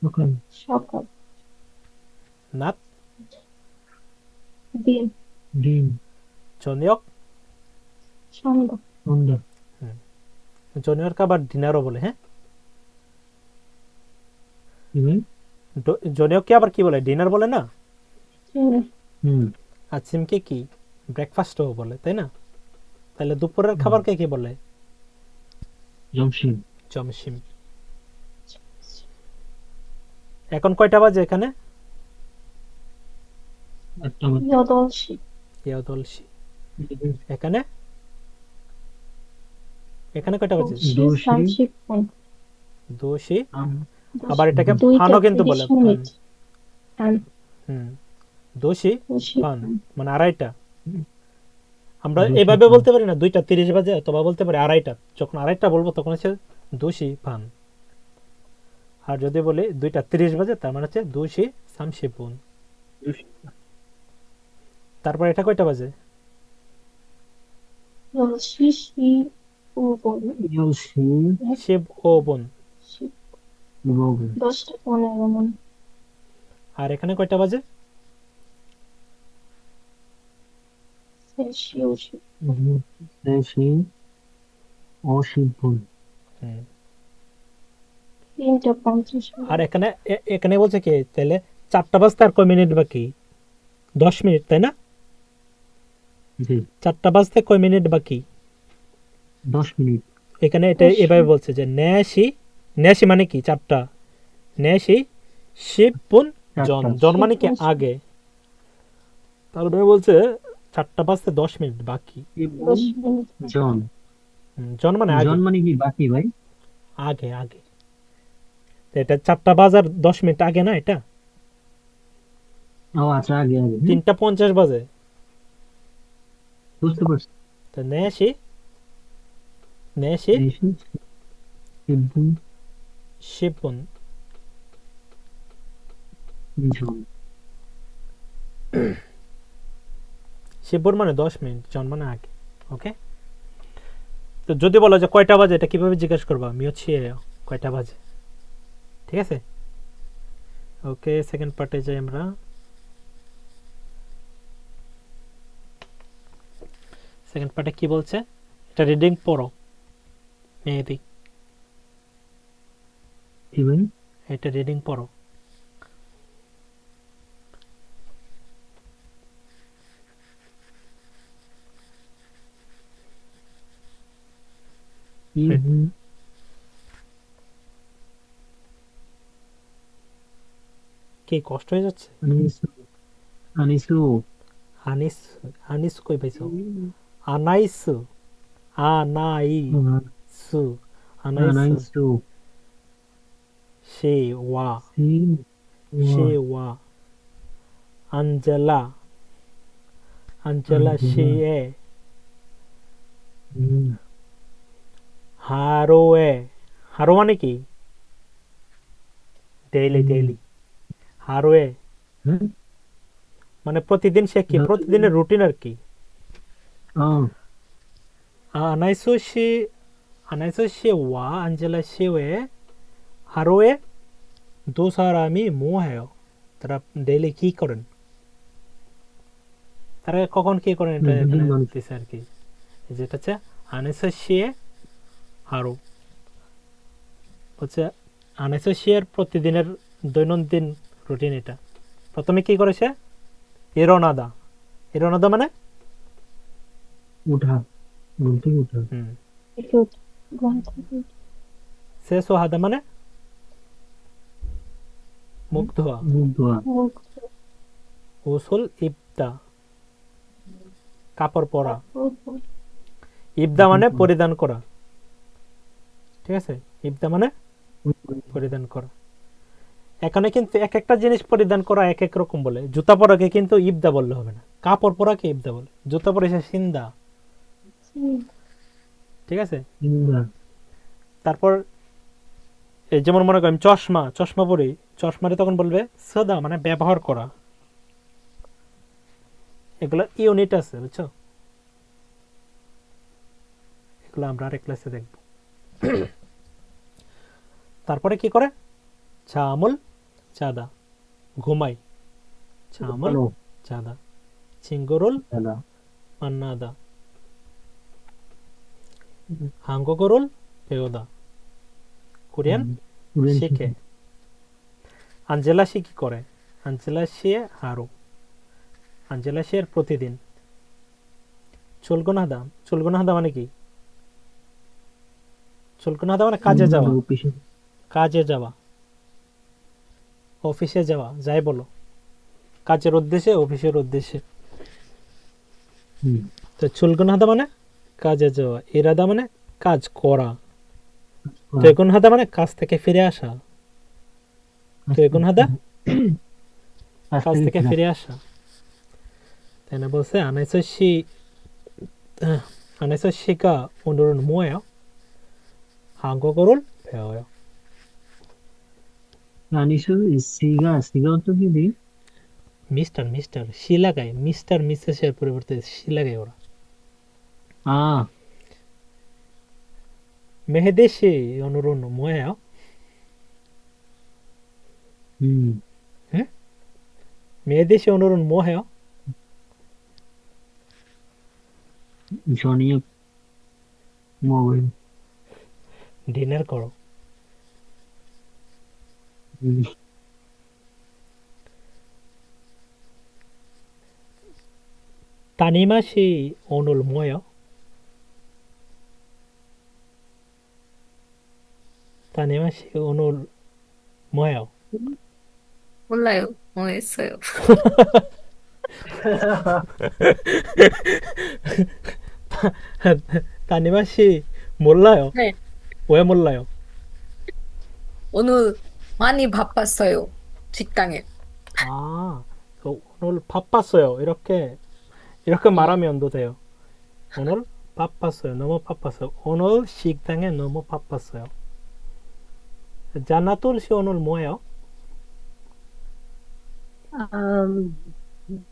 সকাল সকাল। নাত, দিন। দিন জনিয়ক। সন্ধ্যা। সন্ধ্যা জনিয়রকে আবার ডিনারও বলে। হ্যাঁ, কি ভাই? জনিয়ককে আবার কি বলে, ডিনার বলে না। চলে। হুম আচ্ছিমকে কি ব্রেকফাস্টও বলে, তাই না? তাহলে দুপুরের খাবারকে কি বলে, জমশিন জমশিম। এখন কয়টা বাজে এখানে, একটা বাজে। যদলসি। ইয়াদলসি। এখানে এখানে কয়টা বাজে, দোষি। দোষী। সামশিপুন। দোষি। আম আবার এটাকে দুইটা ফানও কিন্তু 30 বলে, ফান। মিনিট। ফান। দোষি দোষি ফান ফান। মানে আড়াইটা। আমরা দোষী এভাবে ফান। বলতে পারি না 2টা 30 বাজে, অথবা বলতে পারি আড়াইটা। যখন আড়াইটা বলবো তখন হচ্ছে দোষি ফান। আর যদি বলি 2টা 30 বাজে, তার মানে হচ্ছে দোষি সামশিপুন। তারপর এটা কয়টা বাজে, দোষি শি উবন। জলসি শিব ও বোন। 10টা 15 মন। আর এখানে কয়টা বাজে, সেশি উশি। দেশি অশিবন হুম। 3টা 50 আর মিনিট। এখানে এখানে বলছে কি, তাহলে 4টা বাজতে আর কয় মিনিট বাকি, 10 মিনিট, তাই না? জি 4টা বাজতে কয় মিনিট বাকি, 10 মিনিট এখানে এটা 10 এভাবে বলছে যে নেশি, নেশি মানে কি 4টা, নেশি শিবপুন জন, 4টা জন মানে কি শিবপুন। আগে। তারপরে বলছে 4টা বাজতে 10 মিনিট বাকি। 10 মিনিট। জন জন মানে আগে, জন মানে কি বাকি ভাই? আগে আগে। তো এটা 4টা বাজার 10 মিনিট আগে না, এটা ও আচ্ছা আগে আগে 3টা 50 বাজে। বুঝতে পারছি। তো নেশি, নেশি দেশি শিবন শিবপুন। জন শিবপুর মানে 10 মিনিট, জন মানে আগে। ওকে, তো যদি বলো যে কয়টা বাজে, এটা কিভাবে জিজ্ঞেস করবা, আমি হচ্ছে কয়টা বাজে। ঠিক আছে, ওকে। সেকেন্ড পার্টে যাই আমরা। সেকেন্ড পার্টে কি বলছে, এটা রিডিং পড়ো মেহেদি, কি ভাই? এটা রিডিং পড়ো। কি কষ্ট হয়ে যাচ্ছে, আনিসু আনিসু আনিস, আনিস কই পাইছো, আনাইসু, আনাইসু, আনাইসু, আনাইসু সে ওয়া, সি সে ওয়া, আঞ্জেলা, আঞ্জেলা সে এ, হারোয়ে, হারো মানে কি? Daily daily. হারোয়ে হুম মানে প্রতিদিন, সে কি প্রতিদিনের রুটিন আর কি। আনাইসোশি, আনাইসোশি ওয়া আঞ্জেলা শিওয়ে হারোয়ে দু সারামি মোহেও। তারা ডেইলি কি করেন, তারা কখন কি করেন, এটা এখানে দিছে আর কি। যেটা হচ্ছে আনাইসোশিয়ে হারো হচ্ছে আনাইসোশিয়ের প্রতিদিনের দৈনন্দিন রুটিন। এটা প্রথমে কি করেছে, ইরোনাদা। ইরোনাদা মানে উঠা, ঘুম থেকে উঠা। Cute. ঘুম থেকে উঠে। সেসো হাদা মানে মুখ ধোয়া। মুখ ধোয়া। মুখ উসুল ইবদা কাপড় পরা। ধোয়া। ইবদা মানে পরিধান করা, ঠিক আছে। ইবদা মানে পরিধান করা। এখানে কিন্তু এক একটা জিনিস পরিধান করা এক এক রকম বলে। জুতা পরাকে কিন্তু ইবদা বললে হবে না, কাপড় পরাকে ইবদা বলে। জুতা পরে সে সিন্দা, ঠিক আছে। তারপর এই যেমন মনে করেন চশমা, চশমা পরি, চশমারে তখন বলবে সদা মানে ব্যবহার করা। এগুলো ইউনিট আছে, বুঝছো। এগুলো আমরা আরেক ক্লাসে দেখব। তারপরে কি করে, চামল চাদা, ঘুমাই। চামল চাদা, চিঙ্গুরুল মান্নাদা, হাঙ্গোগরুল পেওদা। কোরিয়ান শিখে। আঞ্জেলা শি কি করে, আঞ্জেলা শিয়ে হারু, আঞ্জেলা শিয়ের প্রতিদিন। চুলগুনাদা, চুলগুনাদা মানে কি? চুলগুনাদা মানে কাজে যাওয়া, কাজে যাওয়া, অফিসে যাওয়া, যাই বলো, কাজের উদ্দেশ্যে, অফিসের উদ্দেশ্যে। তো চুলগুনাদা মানে কাজে যাওয়া, ইরাদা মানে কাজ করা, তেগুনহাদা মানে কাজ থেকে ফিরে আসা, তেগুনহাদা কাজ থেকে ফিরে আসা। তাই না, বলছে আনাইসশি, 아내서시가 오늘은 뭐예요? 한국어를 배워요. আনিসু সিগা, সিগা তো কি দি? মিস্টার, মিস্টার সি লাগায়, মিস্টার মিসেসের পরিবর্তে সি লাগায় ওরা। মেহেদি 씨 오늘은 뭐예요? 응? মেহেদি 씨 오늘은 뭐해요? জনিয়ে মোবাইল ডিনার করো। 따님아 씨 오늘 뭐예요? 따님아 씨 오늘 뭐예요? 몰라요. 뭐 했어요. 따님아 씨 몰라요. 네. 왜 몰라요? 오늘 많이 바빴어요. 직장에. 아, 오늘 바빴어요. 이렇게 말하면도 돼요. 오늘 바빴어요. 너무 바빴어요. 오늘 식당에 너무 바빴어요. 자나툴 씨 오늘 뭐예요?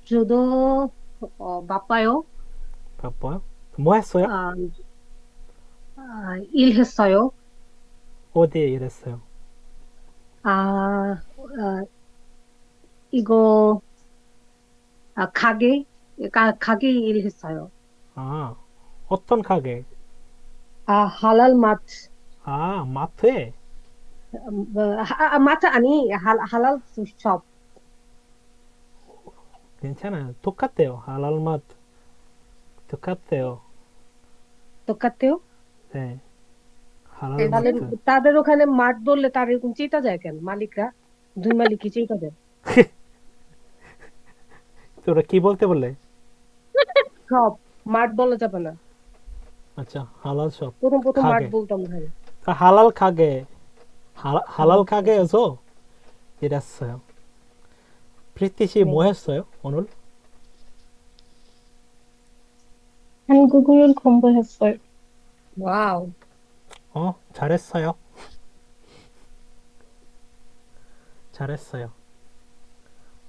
저도 바빠요. 바빠요? 뭐 했어요? 일했어요. 어디에 일했어요? 이거 가게 일했어요. 아, 어떤 가게? 할랄 마트. 아, 마트에? 마트 아니 할랄 숍. 괜찮아요. 똑같대요. 할랄 마트. 똑같대요. 똑같아요? 네. 할랄 তাহলে 마트. তাদের ওখানে মাঠ বললে তার এরকম চেতা যায় কেন? মালিকরা দুই মালিকই চেতা দেয়। তো ওরা কি বলতে বললে? সব মাঠ বলা যাবে না। আচ্ছা, হালাল শপ. প্রথম মাঠ 가게. বলতাম ভাই। 할랄 가게. 할랄 가게에서 일했어요. 프리티 씨 뭐 했어요, 오늘? 한국어를 공부했어요. ওয়াও। 잘했어요. 잘했어요.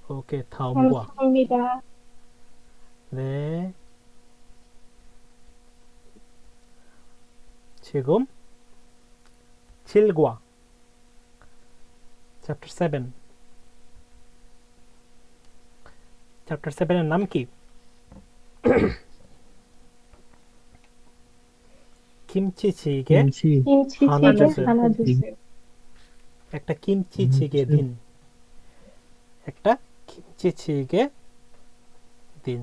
오케이, 다음 과. 감사합니다. 네. 지금 7과. Chapter 7. Chapter 7এর নাম কি? 김치찌개 김치 하나 김치찌개 주세요. 하나 주세요. একটা 김치찌개 দিন। একটা 김치찌개 দিন।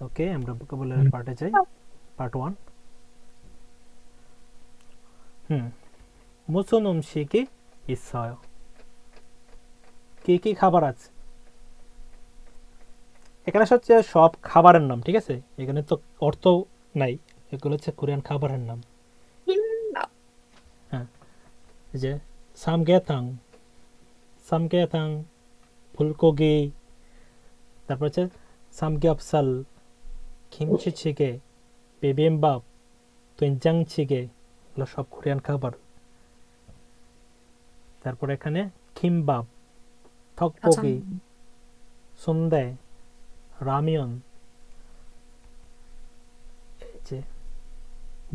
ওকে, আমরা ভোকাবুলারি পার্টে যাই। পার্ট 1। 무슨 음식이 있어요? কি কি খাবার আছে? এখানে হচ্ছে সব খাবারের নাম, ঠিক আছে? এখানে তো অর্থ নাই, এগুলো হচ্ছে কোরিয়ান খাবারের নাম। হ্যাঁ, এই যে সামগেথাং, সামগেথাং, ফুলকপি, তারপর হচ্ছে সামগেপসাল, কিমচিচিগে, বিবিম্বাপ, 된장찌개, এগুলো সব কোরিয়ান খাবার। তারপর এখানে কিমবাপ, 턱고기, 순대, 라면, 이제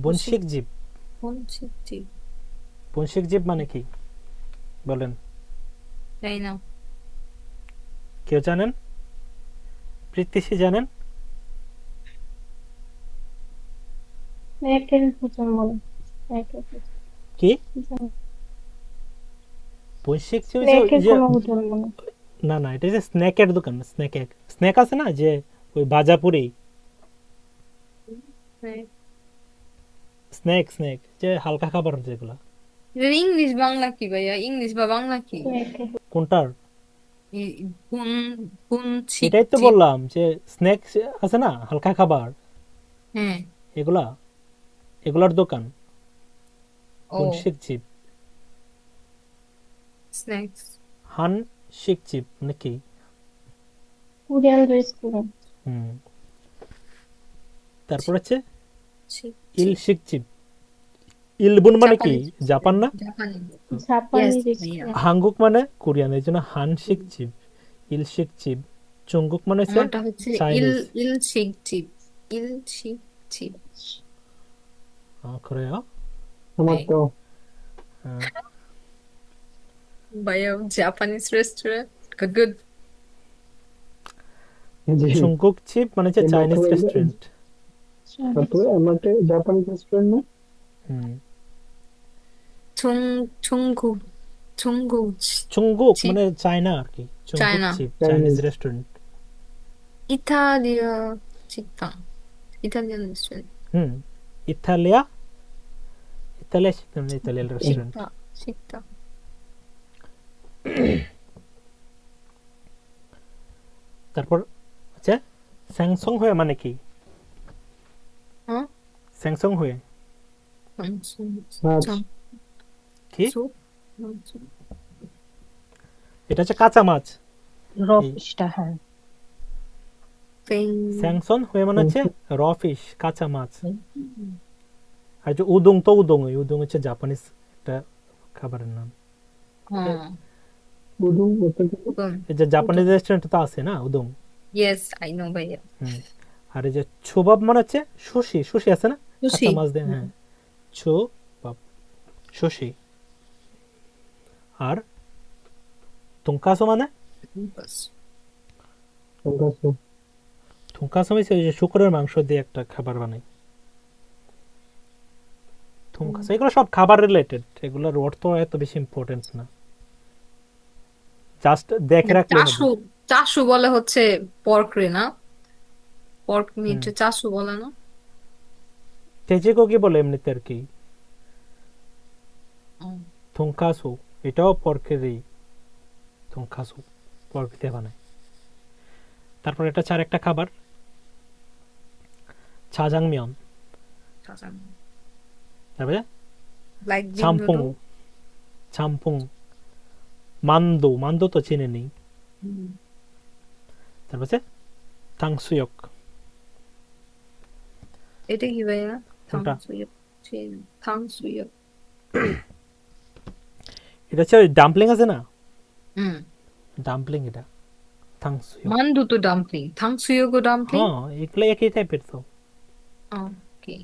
분식집। 본식집। 분식집 মানে কি বলেন? তাই না? কেউ জানেন? প্রীতিশী জানেন? স্ন্যাকের হোটেল মনে স্ন্যাকের হোটেল কি 분식집? স্ন্যাকের যে কোনো হোটেল মনে না না, এটা যে স্ন্যাকের দোকান, স্ন্যাক আছে না, যে ওই ভাজাপুরি স্ন্যাক যে হালকা খাবার যেগুলো। এটার ইংলিশ বাংলা কি ভাইয়া? ইংলিশ বা বাংলা কি? স্ন্যাকের কোনটার? বুন বুনছি। এটাই তো বললাম যে স্ন্যাক আছে না, হালকা খাবার, হ্যাঁ। এগুলার দোকান ও 분식집। স্ন্যাক্স। 한식집 মানে কি? কোরিয়ান রেস্টুরেন্ট তারপর হচ্ছে ছি, 일식집। 일본 মানে কি? জাপানি। জাপান না? জাপানি। জাপানি Yes, রেস্টুরেন্ট 한국 মানে কোরিয়ান, এই জন্য 한식집, 일식집। 중국 মানে হচ্ছে আমারটা হচ্ছে চাইনিজ। 일식집। 일식집। 그래요? আমার তো 어, ভাইয়া জাপানিজ রেস্টুরেন্ট। Good good. জি 중국집 মানে হচ্ছে এই চাইনিজ মাত্র রেস্টুরেন্ট। তারপরে আমাদের জাপানি রেস্টুরেন্ট না 중국 중국 집? মানে চায়না আর কি। চায়না। 중국집 Chinese restaurant. 이탈리아 식당. 이탈리안 레스토랑. ইতালিয়া, ইতালিয়া 식당, ইতালিয়ান রেস্টুরেন্ট। 식당. তারপর হচ্ছে স্যামসাং হয়ে মানে কি? 어? স্যামসাং হয়ে মাছ কি? 소? এটা হচ্ছে কাঁচা মাছ। রফিসটা হ্যাঁ স্যাংসন হয়ে মানে হচ্ছে র ফিশ, কাঁচা মাছ। আর যে উদং তো উদং, উদং হচ্ছে জাপানিজ একটা খাবারের নাম। বুদুং বলতে এই যে জাপানিজ রেস্টুরেন্ট তো আছে না উদং। Yes, I know ভাইয়া। আর এই যে ছোবাব মানে হচ্ছে সুশি, সুশি আছে না, সুশি। কাঁচা মাছ দিয়ে। হ্যাঁ, ছোবাব, সুশি। আর টুনকাসো মানে সংঘাত টুনকাসো হচ্ছে ওই যে শুকরের মাংস দিয়ে একটা খাবার বানাই। টুনকাসো, এগুলো সব খাবার রিলেটেড, এগুলোর অর্থ এত বেশি ইম্পর্টেন্ট না, জাস্ট দেখে রাখলে হবে। চাশু বলে হচ্ছে পর্ক রে না? পর্ক মিট চাশু বলে না? তেজিকো কি বলে এমনিতে আর কি। টুনকাসো এটাও পর্কেরই, টুনকাসো পর্ক দিয়ে বানায়। তারপর এটা চার একটা খাবার, চাজাংমিয়ন। তারপরে লাইক চাম্পুং, চাম্পুং, মান্দো, মান্দো তো চিনে নেই। তারপরে 탕수육, এটা কি ভাইয়া? কোনটা? 탕수육. 탕수육. এটা হচ্ছে ওই ডাম্পলিং আছে না, 응. ডাম্পলিং এটা থাংসুয়ো। 만두도 담플링. 탕수육도 담플링? হ্যাঁ এগুলো একই টাইপের তো। 오케이.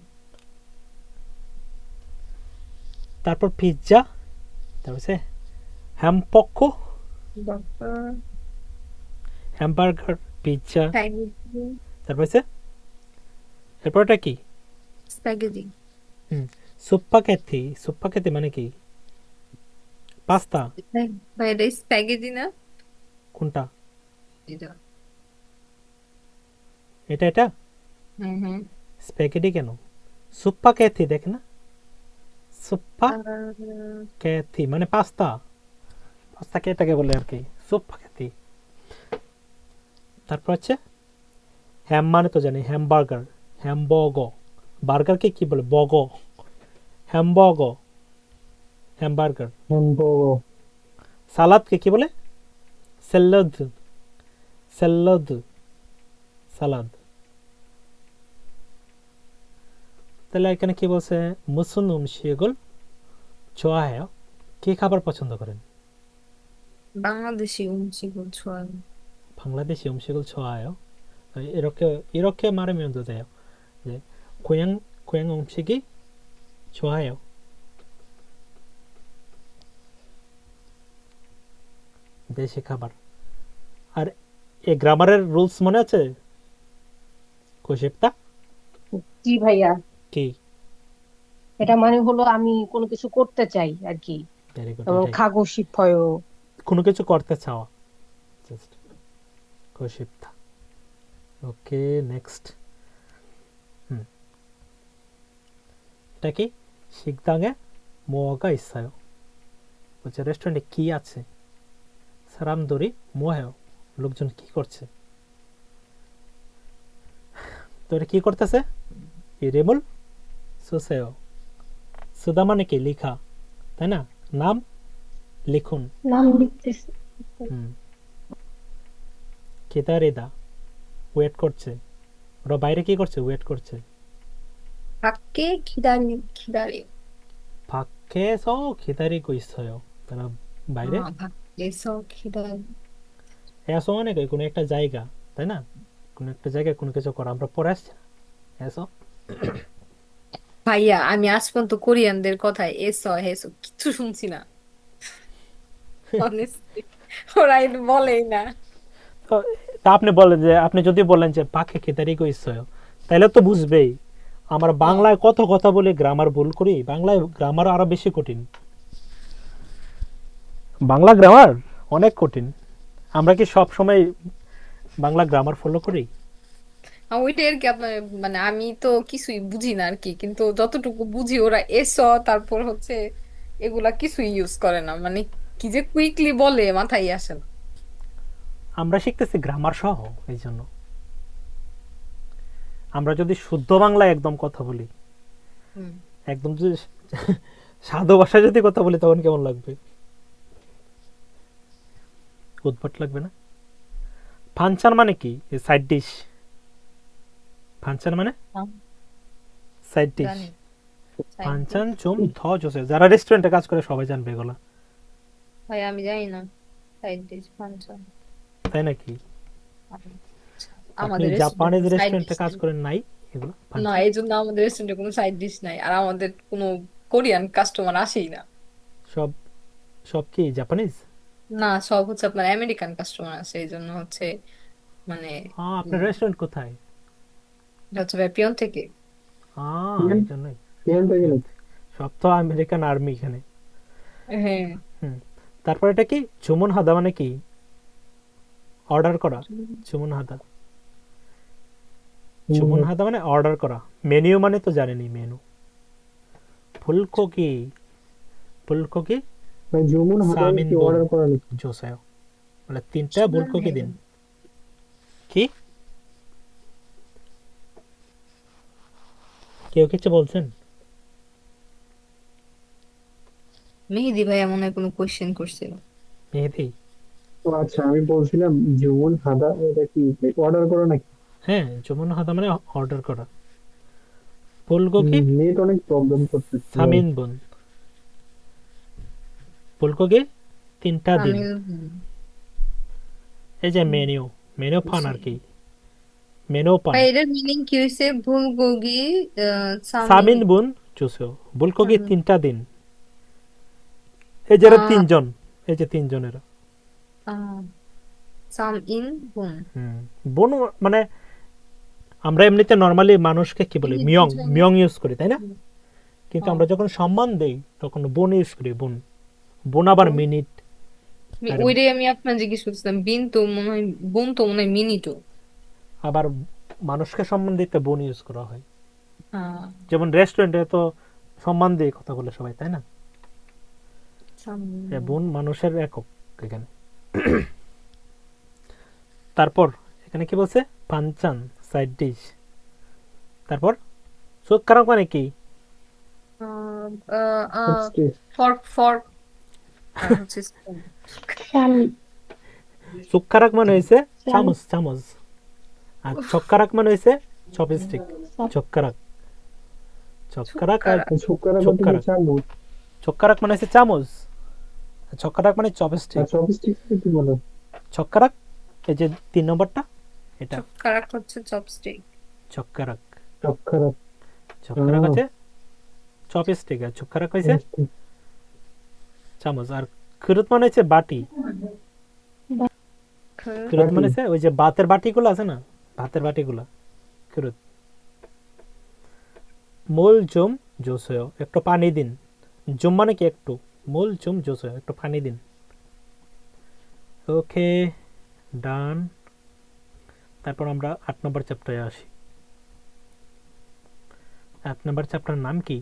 তারপর পিৎজা, তারপর হচ্ছে হ্যামপকো, 버거. Hamburger, pizza, 스파게티. তারপর হচ্ছে এরপরটা কি? 스파게티. সুপ্পাকেথি। সুপ্পাকেথি মানে কি? পাস্তা। বাইরে স্প্যাগেটি না? কোনটা? এটা। এটা এটা হুম হুম। স্প্যাগেটি কেন? সুপ্পাকেথি দেখ না, সুপ্পা কেথি মানে পাস্তা। পাস্তাকে এটাকে বলে আর কি সুপ্পাকেথি। তারপর হচ্ছে হ্যাম মানে তো জানি হ্যামবার্গার, হ্যামবর্গ। বার্গারকে কি বলে? বগ। হ্যামবর্গ, হ্যামবার্গার। হ্যামবার্গার। সালাদকে কি বলে? স্যালাদ, স্যালাদ, সালাদ। তাহলে এখানে কি বলছে? মুসুন 음식을 좋아해요? কি খাবার পছন্দ করেন? বাংলাদেশি 음식을 좋아해요. বাংলাদেশি 음식을 좋아해요? 이렇게 말하면 돼요. 이제 고향 음식이 좋아해요. দেশি খাবার। আর এই গ্রামারের রুলস মনে আছে? কোশেপ্তা জি ভাইয়া, কি? এটা মানে হলো আমি কোনো কিছু করতে চাই আর কি, ভেরি গুড। যেমন খাগো শিফয়। কোনো কিছু করতে চাওয়া, জাস্ট কোশেপ্তা। Okay next. এটা কি? 식당에 뭐가 있어요? বলছে রেস্টুরেন্টে কি আছে? 사람들이 뭐해요? লোকজন কি করছে? তো এটা কি করতেছে? 이름을 쓰세요। 쓰다 মানে কি? লেখা, তাই না? নাম লিখুন। নাম লিখতেছি। 기다리다 ওয়েট করছে। ওরা বাইরে কি করছে? ওয়েট করছে। 밖에 기다려. 밖에서 기다리고 있어요। তারা বাইরে। 밖에서 기다려. এসো মানে কি? কোনো একটা জায়গা, তাই না? কোনো একটা জায়গায় কোনো কিছু করা। আমরা পড়ে আসছি না এসো। ভাইয়া আমি আজ পর্যন্ত কোরিয়ানদের কথায় এসো হেসো কিচ্ছু শুনছি না। Honestly, ওরা এটা বলেই না। তো তা আপনি বলেন যে, আপনি যদি বলেন যে পাখি কিতারিকো ইসয়, তাহলে তো বুঝবেই আমরা বাংলায় কত কথা বলে গ্রামার ভুল করি। বাংলায় গ্রামার আরো বেশি কঠিন। বাংলা গ্রামার অনেক কঠিন। আমরা কি সব সময় বাংলা গ্রামার ফলো করি? ওইটা আর কি আপনার মানে আমি তো কিছুই বুঝি না আর কি, কিন্তু যতটুকু বুঝি ওরা এসো তারপর হচ্ছে এগুলা কিছুই ইউজ করে না, মানে কি যে কুইকলি বলে মাথায় আসে না। আমরা শিখতেছি গ্রামার সহ। এই জন্য আমরা যদি শুদ্ধ বাংলায় একদম কথা বলি, হুম। একদম যদি সাধু ভাষায় যদি কথা বলি, তখন কেমন লাগবে? উদ্ভট লাগবে না? ফানচান মানে কি? Side dish. ফানচান মানে সাইড ডিশ। জানি। ফানচান চুম থ জোসে। যারা রেস্টুরেন্টে কাজ করে সবাই জানবে এগুলা, ভাই আমি জানি না সাইড ডিশ ফাংশন। তাই নাকি? আপনি আমাদের জাপানিজ রেস্টুরেন্টে রেস্টুরেন্টে কাজ করেন নাই এগুলো? না, এই জন্য আমাদের রেস্টুরেন্টে কোনো সাইড ডিশ নাই, আর আমাদের কোনো কোরিয়ান কাস্টমার আসেই না। সব সব কি জাপানিজ? না, সব হচ্ছে আপনার আমেরিকান কাস্টমার আসে, এই জন্য হচ্ছে মানে আপনার রেস্টুরেন্ট কোথায়? এটা হচ্ছে পিয়ন থেকে। এই জন্যই সব তো আমেরিকান আর্মি এখানে। হ্যাঁ। তারপর এটা কি? চুমন হাদা মানে কি? অর্ডার করা। চুমন হাদা, চুমন হাদা মানে অর্ডার করা। মেনু মানে তো জানেনই, মেনু। ফুলকোকি, ফুলকোকি জুমুন হাদা কি অর্ডার করা লিখি জোসায়, মানে 3টা ফুলকোকি দিন। কি কেউ কিছু বলছেন? মেহেদি ভাইয়া মনে হয় কোনো কোয়েশ্চেন করছিল। মেহেদি? ও আচ্ছা, আমি বলছিলাম জুমুন হাদা এটা কি অর্ডার করা নাকি? হ্যাঁ, চুমন হাদা মানে অর্ডার করা। বুলগোগি নেট অনেক প্রবলেম করতেছে ভাই। সামিন বুন। বুলগোগি 3টা দিন। তামিল এই যে মেনু, মেনু পান আর কি, মেনু পান। ভাই এটার মিনিং কি হয়েছে? বুলগোগি সামিন সামিন বুন চুসো, বুলগোগি 3টা দিন। এই যে এরা তিনজন, এই যে তিনজনের। সামিন বুন। বুন মানে আমরা এমনিতে নরমালি মানুষকে কি বলি, মিয়ং, মিয়ং ইউজ করি তাই না? কিন্তু আমরা যখন সম্মান দেই তখন বোন ইউজ করি, বোন। বোন আবার মিনিট। ওইটাই আমি আপনার জিজ্ঞেস করছিলাম। বিন তো মনে হয়, বুন তো মনে হয় মিনিটও। আবার মানুষকে সম্মান দিতে বোন ইউজ করা হয়। হ্যাঁ, যেমন রেস্টুরেন্টে তো সম্মান দিয়ে কথা বলে সবাই তাই না? সামিন বোন মানুষের একক এখানে। তারপর এখানে কি বলছে, পাঞ্চান সাইড ডিশ। তারপর সুকারাক মানে কি? ফর্ক ফর্ক আর হচ্ছে spoon। স্বামী সুকারাক মানে হয়েছে স্বামী চামচ, চামচ। আর চক্কারাক মানে হয়েছে চপস্টিক। চক্কারাক, চক্কারাক আর শুক্রারা কত চক্কারাক। চামচ চক্কারাক মানে হচ্ছে চামচ, চক্কারাক মানে আর চপস্টিক। চপস্টিক কি বলে? চক্কারাক এই যে 3 নম্বরটা, এটা কারাক হচ্ছে চপস্টিক। চক্কারাক। চক্করা চক্কারাক হচ্ছে চপস্টিক আর চক্কারাক হয়েছে চামচ। আর খুরুত মানে হচ্ছে বাটি। খুরুত মানে হচ্ছে ওই যে ভাতের বাটিগুলো আছে না, ভাতের বাটিগুলো, খুরুত। মূল জুম জোসেও, একটু পানি দিন। জুম মানে কি একটু, মূল জুম জোসেও, একটু পানি দিন। ওকে, ডান। তারপর আমরা 8 নম্বর চ্যাপ্টারে আসি। 8 নম্বর চ্যাপ্টার নাম কি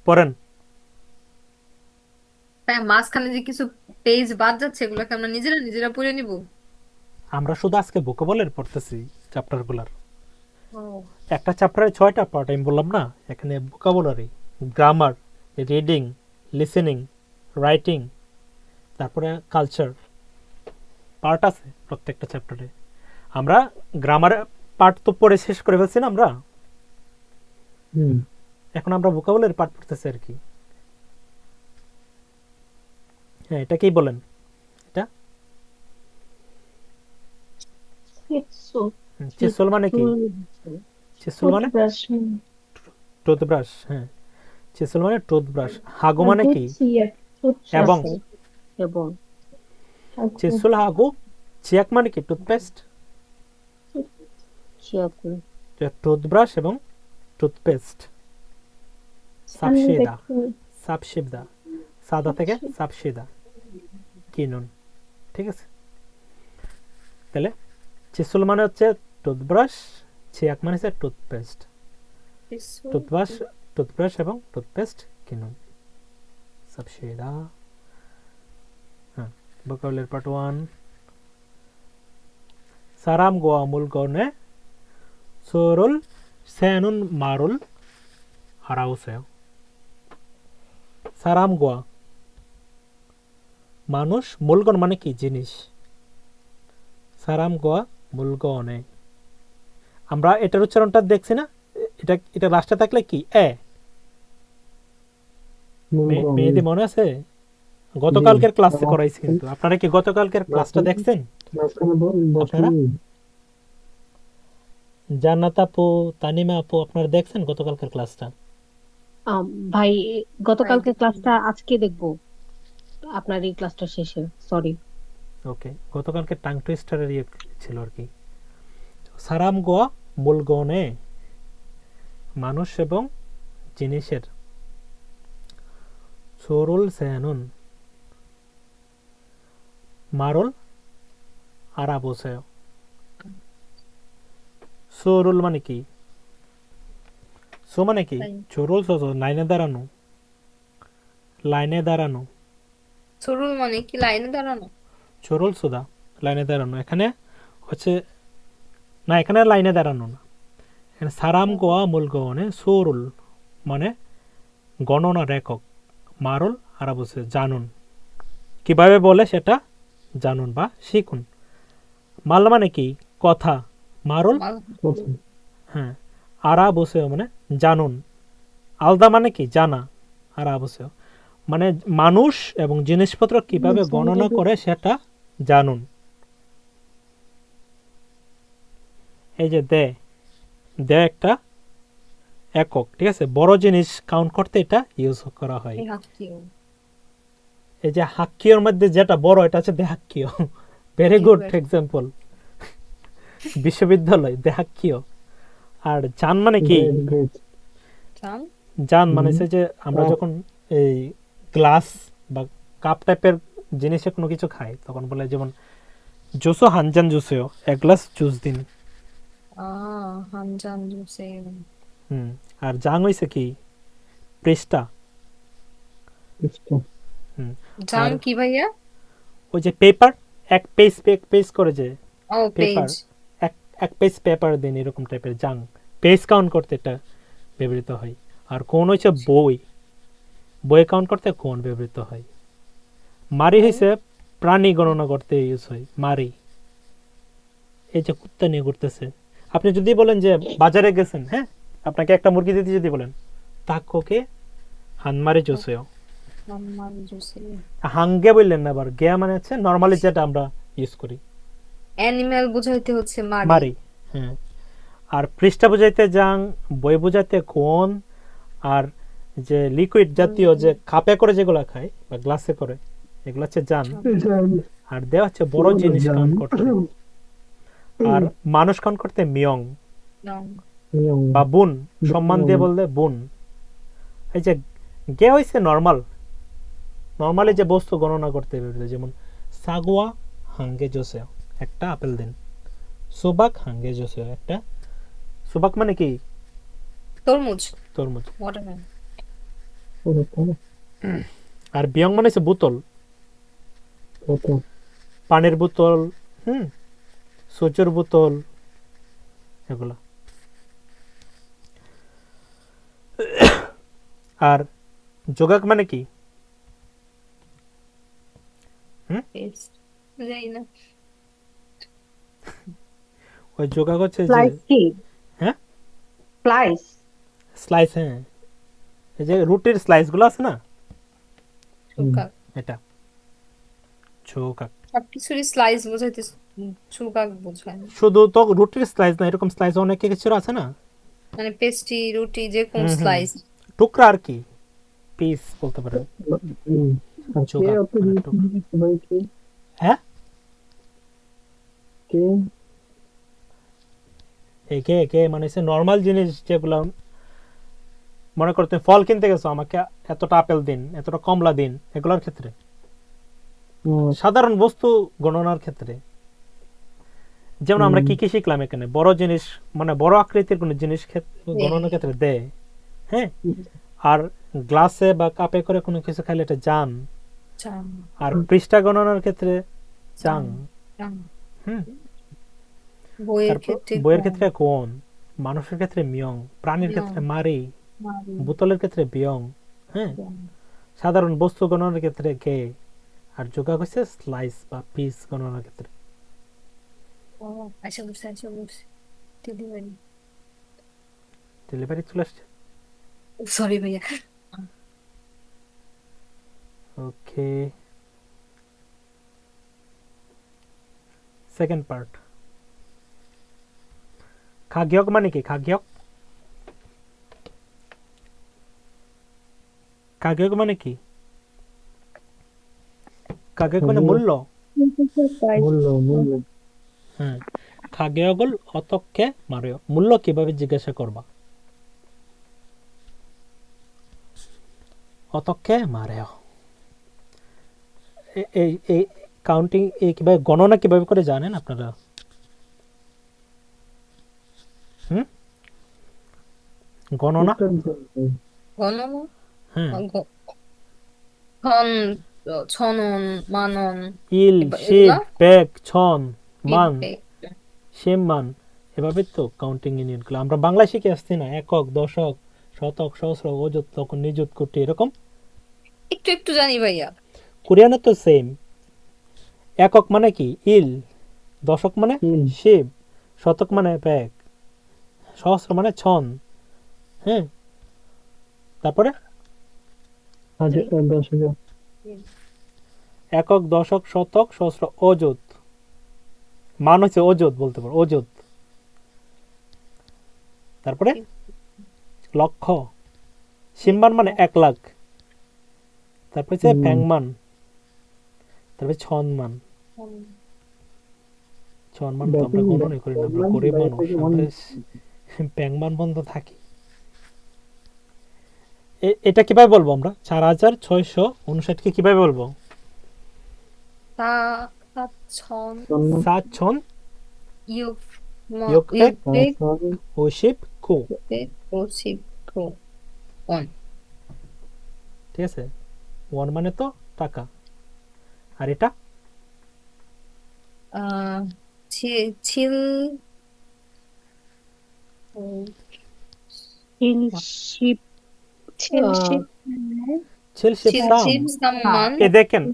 পড়েন? তাই মাঝখানে যে কিছু পেজ বাদ যাচ্ছে, এগুলোকে আমরা নিজেরা নিজেরা পড়ে নিব। আমরা শুধু আজকে ভোকাবুলারি পড়তেছি চ্যাপ্টারগুলোর। ও, একটা চ্যাপ্টারে 6টা পার্ট, আমি বললাম না? এখানে vocabulary, grammar, reading, listening, writing, তারপরে কালচার পার্ট আছে প্রত্যেকটা চ্যাপ্টারে। আমরা গ্রামার পার্ট তো পড়ে শেষ করে ফেলছি না আমরা, এখন আমরা ভোকাবুলারি পার্ট পড়তেছি আর কি। হ্যাঁ, এটা কি বলেন? এটা চিসল মানে কি? চিসল মানে টুথব্রাশ টুথব্রাশ। হ্যাঁ, চিসল মানে টুথব্রাশ। হাগু মানে কি? এবং। এবং চিসল হাগু। চিয়াক মানে কি? টুথপেস্ট। টুথব্রাশ এবং টুথপেস্ট। সাবশিদা, সাবশিদা, সাদা থেকে সাবশিদা, কিনুন। ঠিক আছে, তাহলে চিসল মানে হচ্ছে টুথব্রাশ, চিয়াক মানে হচ্ছে টুথপেস্ট। টুথব্রাশ, টুথব্রাশ এবং টুথপেস্ট কিনুন। সাবশিদা। হ্যাঁ, ভোকাবুলারি পার্ট 1। 사람 고와 물건에 서로를 세는 말을 알아보세요. 사람과 মানুষ, 물건 মানে কি? জিনিস। 사람과 물건에, আমরা এটার উচ্চারণটা দেখছি না? এটা এটা লাস্টে থাকলে কি? এ। মেয়েদি মনে আছে? গতকালকের ক্লাসে করাইছি, কিন্তু আপনারা কি গতকালকের ক্লাসটা দেখছেন? আপনারা জান্নাত আপু, তানিমা আপু, আপনারা দেখছেন গতকালকের ক্লাসটা? ভাই গতকালকে ক্লাসটা আজকে দেখবো, আপনার এই ক্লাসটা শেষে। সরি। ওকে, গতকালকে টাং টুইস্টারের ইয়ে ছিল আর কি। সারাম গোয়া মূলগণে, মানুষ এবং জিনিসের। সোরুল সেনুন মারুল আরাবোসেও। সোরুল মানে কি? সো মানে কি? চোরুল সো, লাইনে দাঁড়ানো, লাইনে দাঁড়ানো। সরুল মানে কি? লাইনে দাঁড়ানো। চোরুল সোদা, লাইনে দাঁড়ানো। এখানে হচ্ছে না, এখানে লাইনে দাঁড়ানো না, এখানে সারাম গোয়া মূলগণে সোরুল মানে গণনার একক, মারুল আরাবোসে জানুন। কিভাবে বলে সেটা জানুন বা শিখুন। মাল মানে কি? কথা, মারুল। হ্যাঁ, আরা বসেও মানে জানুন, আলদা মানে কি জানা, আরা বসেও মানে মানুষ এবং জিনিসপত্র কিভাবে গণনা করে সেটা জানুন। এই যে দে, দে একটা একক, ঠিক আছে, বড় জিনিস কাউন্ট করতে এটা ইউজ করা হয়। এই হাক্কিও এই যে হাক্কিওর মধ্যে যেটা বড় এটা হচ্ছে দেহাক্কিও। ভেরি গুড এক্সাম্পল, বিশ্ববিদ্যালয় দেহাক্কিও। আর জান মানে কি, গ্রেট গ্রেট। চান জান মানে হচ্ছে যে আমরা ও। যখন এই গ্লাস বা কাপ টাইপের জিনিসে কোনো কিছু খাই তখন বলে যেমন জুসো হানজান জুসেও, এক গ্লাস জুস দিন। হানজান জুসে হুম। আর জাং হইছে কি পৃষ্ঠা। বুঝছো? হুম। জান আর কি ভাইয়া? ওই যে পেপার, এক পেজ করে যে ও পেপার, পেজ। এক এক পেজ পেপার দিন, এরকম টাইপের জাং, পেজ কাউন্ট করতে এটা ব্যবহৃত হয়। আর কোন হচ্ছে বই, বই কাউন্ট করতে কোন ব্যবহৃত হয়। মারি হইছে প্রাণী গণনা করতে ইউজ হয়, মারি। এই যে কুত্তা নিয়ে ঘুরতেছে, আপনি যদি বলেন যে বাজারে গেছেন, হ্যাঁ, আপনাকে একটা মুরগি দিতে যদি বলেন, তাকে হানমারি জোসেও, হানমান জুসে হাঙ্গে বললেন না, আবার গেয়া মানে হচ্ছে নর্মালি যেটা আমরা ইউজ করি, অ্যানিমেল বুঝাইতে হচ্ছে মারি। মারি। হ্যাঁ। আর পৃষ্ঠা বুঝাইতে জাং, বই বুঝাইতে কোন, আর যে লিকুইড জাতীয় যে কাপে করে যেগুলো খায় বা গ্লাসে করে এগুলো হচ্ছে জান। আর দেওয়া হচ্ছে বড় জিনিস কাউন্ট করতে। আর মানুষ কাউন্ট করতে মিয়ং নং বা বুন, সম্মান দিয়ে বললে বুন। এই যে গে হইছে নর্মাল, নর্মালি যে বস্তু গণনা করতে ব্যবহৃত, যেমন সাগুয়া হাঙ্গে জোসেও, একটা আপেল দিন। সুবাক হাঙ্গে জোসেও, একটা সুবাক মানে কি তরমুজ, তরমুজ। ওয়াটারমেলন। আর বিয়ং মানে হচ্ছে বোতল, পানির বোতল, সূর্যের বোতল, এগুলা। আর যোগাক মানে কি, পেজ জানি না। ওই যোগাক হচ্ছে যে স্লাইস কি? হ্যাঁ স্লাইস। স্লাইস, হ্যাঁ, এই যে রুটির স্লাইস গুলো আছে না, চুকাক, এটা যোগাক। সবকিছুরই স্লাইস বোঝাইতে চুকাক বোঝায় না। শুধু তো রুটির স্লাইস না, এরকম স্লাইস অনেক কিছু আছে না, মানে পেস্ট্রি, রুটি, যে কোন হুম, হুম। স্লাইস। টুকরা আর কি, পিস বলতে পারেন। আর কে যোগাক অত মানে রিচ টুকরা। দিচ্ছে ভাই? কে হ্যাঁ, কে এই কে কে মানে হচ্ছে নর্মাল জিনিস যেগুলো, মনে করো তুমি ফল কিনতে গেছো, আমাকে এতটা আপেল দিন, এতটা কমলা দিন, এগুলোর ক্ষেত্রে, সাধারণ বস্তু গণনার ক্ষেত্রে। যেমন আমরা কি কি শিখলাম এখানে, বড় জিনিস মানে বড় আকৃতির কোন জিনিস গণনার ক্ষেত্রে দেয়, হ্যাঁ। আর গ্লাসে বা কাপে করে কোনো কিছু খাইলে এটা জান। চাম আর পৃষ্ঠা গণনার ক্ষেত্রে চাং। চাম। হুম। বইয়ের তারপর ক্ষেত্রে বইয়ের কোন? ক্ষেত্রে কোন, মানুষের ক্ষেত্রে মিয়ং, প্রাণীর মিয়ং। ক্ষেত্রে মারি, মারি, বোতলের ক্ষেত্রে বিয়ং, হ্যাঁ। বিয়ং। সাধারণ বস্তু গণনার ক্ষেত্রে কে। আর যোগা হচ্ছে স্লাইস বা পিস গণনার ক্ষেত্রে। ও আচ্ছা, বুঝছি আচ্ছা, বুঝছি। ডেলিভারি, ডেলিভারি চলে আসছে। সরি ভাইয়া। ওকে, সেকেন্ড পার্ট। খাগিয়ক মানে কি, খাগিয়ক, খাগিয়ক মানে কি, খাগিয়ক মানে মূল্য। মূল্য মূল্য হ্যাঁ, খাগিয়গল অতককে মারিও, মূল্য কিভাবে জিজ্ঞাসা করবা, অতককে মারেও। এই এই কাউন্টিং, এই কিভাবে গণনা কিভাবে করে জানেন আপনারা? গণনা, গণনা, হ্যাঁ, ঘন, ছনন, মানন, ইল, শিব, এগুলা বেগ, ছন, মান, feedback। সেম মান, এভাবে তো কাউন্টিং ইউনিটগুলো আমরা বাংলায় শিখে আসছি না, একক, দশক, শতক, সহস্র, অযুত, লক্ষ, নিযুত, কোটি, এরকম। একটু একটু জানি ভাইয়া। কোরিয়ানে তো সেম। একক মানে কি ইল, দশক মানে শিব, শতক মানে ব্যাগ, সহস্র মানে ছন। হ্যাঁ, তারপরে হাজার, 10,000, একক, দশক, শতক, সহস্র, অযুত। মান হচ্ছে অযুত বলতে পারো, অযুত। তারপরে লক্ষ, সিম্বান মানে 1,00,000। তারপর হচ্ছে তিন মান, ফ্যাংমান, তারপরে ছনমান। ছনমান তো আমরা ব্যাটিং, গণনাই করি না, আমরা ব্যাটসম্যান, গরিব বাইরে মানুষ, থেকে আমরা প্যাংমান বন্ধ থাকি। এটা কিভাবে বলবো আমরা? 4,659 কে কিভাবে বলবো? তা ছন অন্য সাত ছন ইউক ইয়োগপেক ইউক ওশিপ কু। ওসিপ ওয়ান ঠিক আছে, ওয়ান মানে তো টাকা। আর এটা ছিল শিপ ছেলশিপ ছিলশিপ সাম। ছিল সাম্মান এ দেখেন,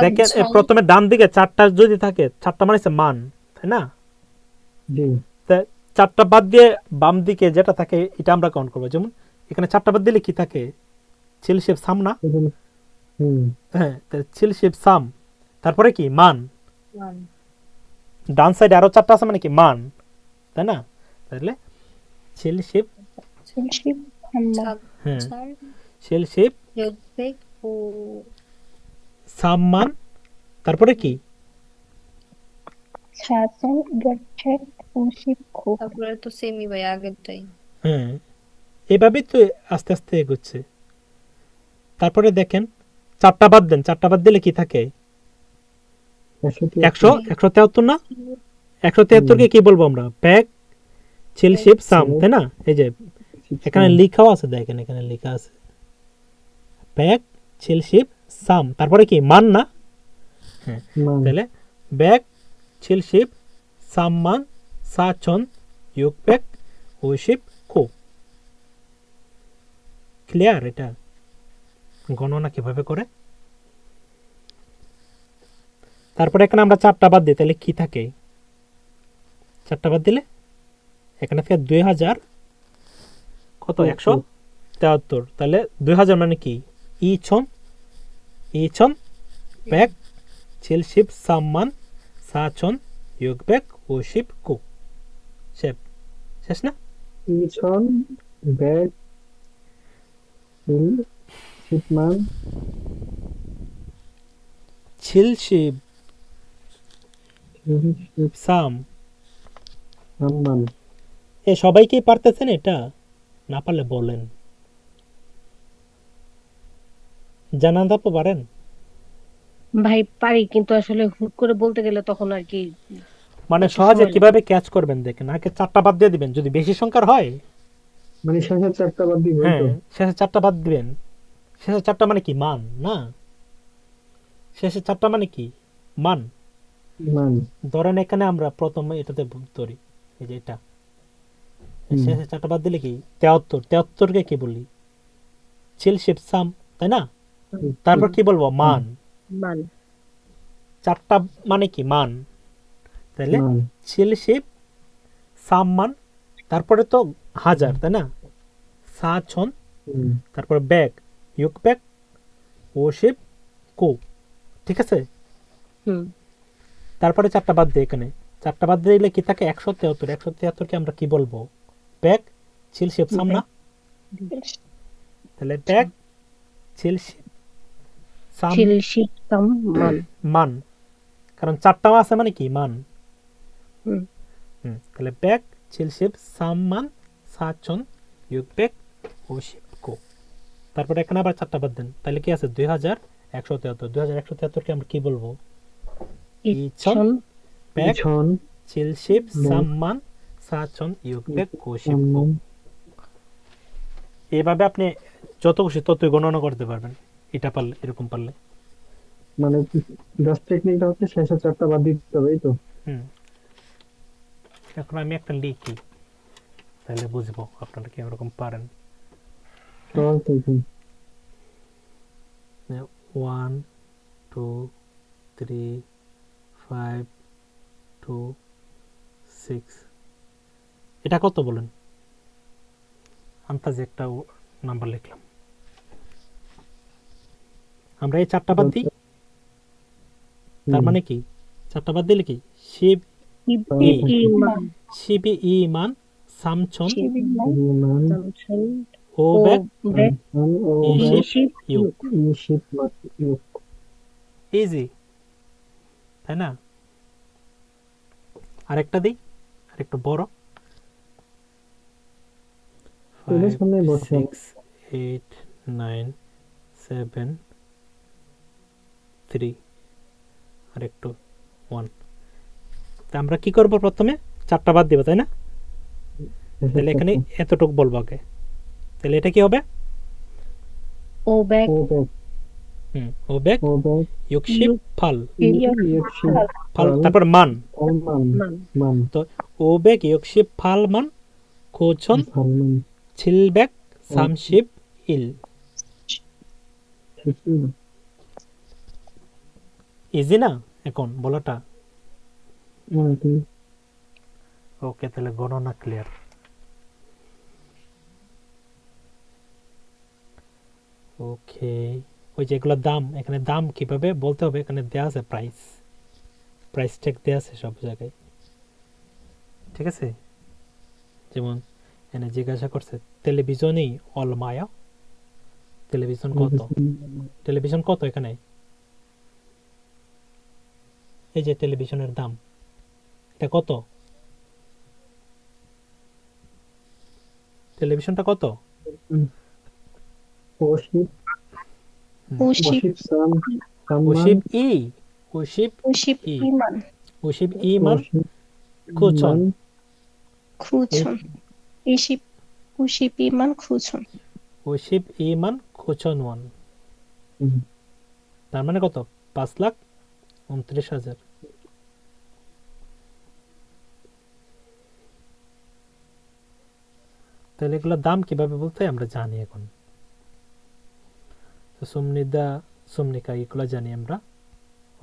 দেখেন এ ছন প্রথমে ডান দিকে চারটা যদি থাকে, চারটা মানে হচ্ছে মান, তাই না? জি, তা চারটা বাদ দিয়ে বাম দিকে যেটা থাকে এটা আমরা কাউন্ট করবো। যেমন এখানে চারটা বাদ দিলে কি থাকে? ছিলশিপ সাম না? এখানে, হুম, হ্যাঁ, ছিলশিপ সাম, তারপরে কি মান। ওয়ান ডান সাইডে আরো চারটা আছে মানে কি মান, তাই না? তাহলে ছিলশিপ, ছেলশিপ হাম্মা হ্যাঁ, ছন ছিলশিপ ইউক ও সাম মান, তারপরে কি? ছাতন গঠেক ওশিপ খু তারপরে তো সেমি ভাই আগেরটাই হ্যাঁ, এভাবেই তো আস্তে আস্তে এগোচ্ছে। তারপরে দেখেন চারটা বাদ দেন, চারটা বাদ দিলে কি থাকে? 173, 173 না? 173 কে কি বলবো আমরা? প্যাক ছিলশিপ সাম, তাই না? এই যে এখানে লেখাও আছে, দেখেন এখানে লেখা আছে ব্যাক ছিলশিপ সাম, তারপরে কি মান না? হ্যাঁ, মান, তাহলে ব্যাক ছিলশিপ সাম মান সাচন ইউক ব্যাক ওশিপ কো। ক্লিয়ার? এটা গণনা কিভাবে করে। তারপরে এখানে আমরা চারটা বাদ দিই, তাহলে কি থাকে? চারটা বাদ দিলে এখানে থেকে 2,000 কত? 173। তাহলে 2,000 মানে কি? ইছন, ইছন ব্যাক ছিলশিপ সাম্মান সাচন ইউক ব্যাক ওশিপ কু। শেপ শেষ না? পিছন, ব্যাক, হিল, শিপমান, ছিলশিপ শিপ, সাম। সম্মান, এ সবাইকেই পারতেছেন এটা? না পারলে বলেন, জানান তো পারেন। ভাই পারি, কিন্তু আসলে হুট করে বলতে গেলে তখন আর কি মানে একটু সহজে সময় লাগে। কিভাবে ক্যাচ করবেন দেখেন, আগে চারটা বাদ দিয়ে দিবেন যদি বেশি সংখ্যার হয়। মানে শেষের চারটা বাদ দিব, এই হ্যাঁ, তো, শেষে চারটা বাদ দিবেন। শেষে চারটা মানে কি? মান না? শেষে চারটা মানে কি? মান। মান, ধরেন এখানে আমরা প্রথমে এটাতে ধরি, এই যে এটা, হুম, শেষে চারটা বাদ দিলে কি? 73। 73 কে কি বলি? ছিলশিপ সাম, তাই না? তারপর কি বলবো? মান। মান চারটা মানে কি? মান। তাহলে মান, ছিলশিপ সাম মান, তারপরে তো হাজার, তাই না? সা ছন, হুম, তারপরে ব্যাগ ইউক ব্যাগ ওশিপ কো। ঠিক আছে, হুম তারপরে চারটা বাদ দিয়ে এখানে চারটা বাদ দিলে কি থাকে? 173। 173 কে আমরা কি বলবো? ব্যাগ ছিলশিপ সাম না? তাহলে ব্যাগ ছিলশিপ সাম ছেলশিপ সাম মান। মান, কারণ চারটা আছে মানে কি? মান। হুম তাহলে ব্যাগ ছিলশিপ সাম মান সাচন ইউক ব্যাগ ওশিপ কো। তারপরে এখানে আবার চারটা বাদ দেন, তাহলে কি আছে? 2,173। 2,173 কে আমরা কি বলবো? ইছন ইছন ব্যাগ পিছন, ছিলশিপ ব্যাক, সাম মান সাচন ইউক ব্যাগ ওশিপ কো। সম্মান, এভাবে আপনি যত খুশি ততই গণনা করতে পারবেন, এটা পারলে, এরকম পারলে। মানে জাস্ট টেকনিকটা হচ্ছে শেষের চারটা বাদ দিতে হবে, এই তো। হুম, এখন আমি একটা লিখি, তাহলে বুঝবো আপনারা কি এরকম পারেন। সহজ দেখুন, 1 2 3 5 2 6 এটা কত বলেন? আন্তাজে একটা নাম্বার লিখলাম। আমরা এই চারটা বাদ দিই, তার মানে কি? চারটা বাদ দিলে কি? শিব ই ইমান শিবি ই মান সামছন শিবিমান ইমান সামসুন ও ও ব্যাক ব্যাক মান ও ইশিপ ইশিপ ইউক। ইশিপ মাত ইউক। ইজি, তাই না? আরেকটা দিই, আরেকটু বড়। এদের 5 সামনে বসে 6 8 9 7 3 আরেকটু 1। তা আমরা কি করব? প্রথমে চারটা বাদ দিব, তাই না? তাহলে এখানে এতটুক বলবো আগে। তাহলে এটা কি হবে? ও ব্যাক ও ব্যাক ও ব্যাক ও ব্যাক ইউকশিপ ফাল ইয়কশিপ ফাল, তারপর মান। মান মান মান তো ও ব্যাক ইয়কশিপ ফাল মান কোছন ফালমান ছিলবেক সামশিপ ইল। ঠিকই না। ইজি না এখন বলাটা? কি ওকে, তাহলে গণনা ক্লিয়ার। ওকে, ওই যেগুলোর দাম, এখানে দাম কিভাবে বলতে হবে, এখানে দেওয়া আছে প্রাইস, প্রাইস ট্যাগ দেওয়া আছে সব জায়গায়, ঠিক আছে? যেমন এখানে জিজ্ঞাসা করছে টেলিভিশনই অলমায়া, টেলিভিশন কত? টেলিভিশন কত এখানে? এই যে টেলিভিশনের দাম, এটা কত? টেলিভিশনটা কত? ওশিপ উশিপ ওশিপ সামমান ওশিব ই ওশিব উশিপ ই ইমান ওশিব ই মান ওশিপ কোছন মান খুছন ইশিপ উশিপ ইমান খুছন ওশিব ই মান কোছন ওয়ান। হুম। তার মানে কত? 5,29,000। তাহলে এগুলোর দাম কিভাবে বলতে হয় আমরা জানি এখন। তো সুমনিদা সুমনিকা এগুলো জানি আমরা,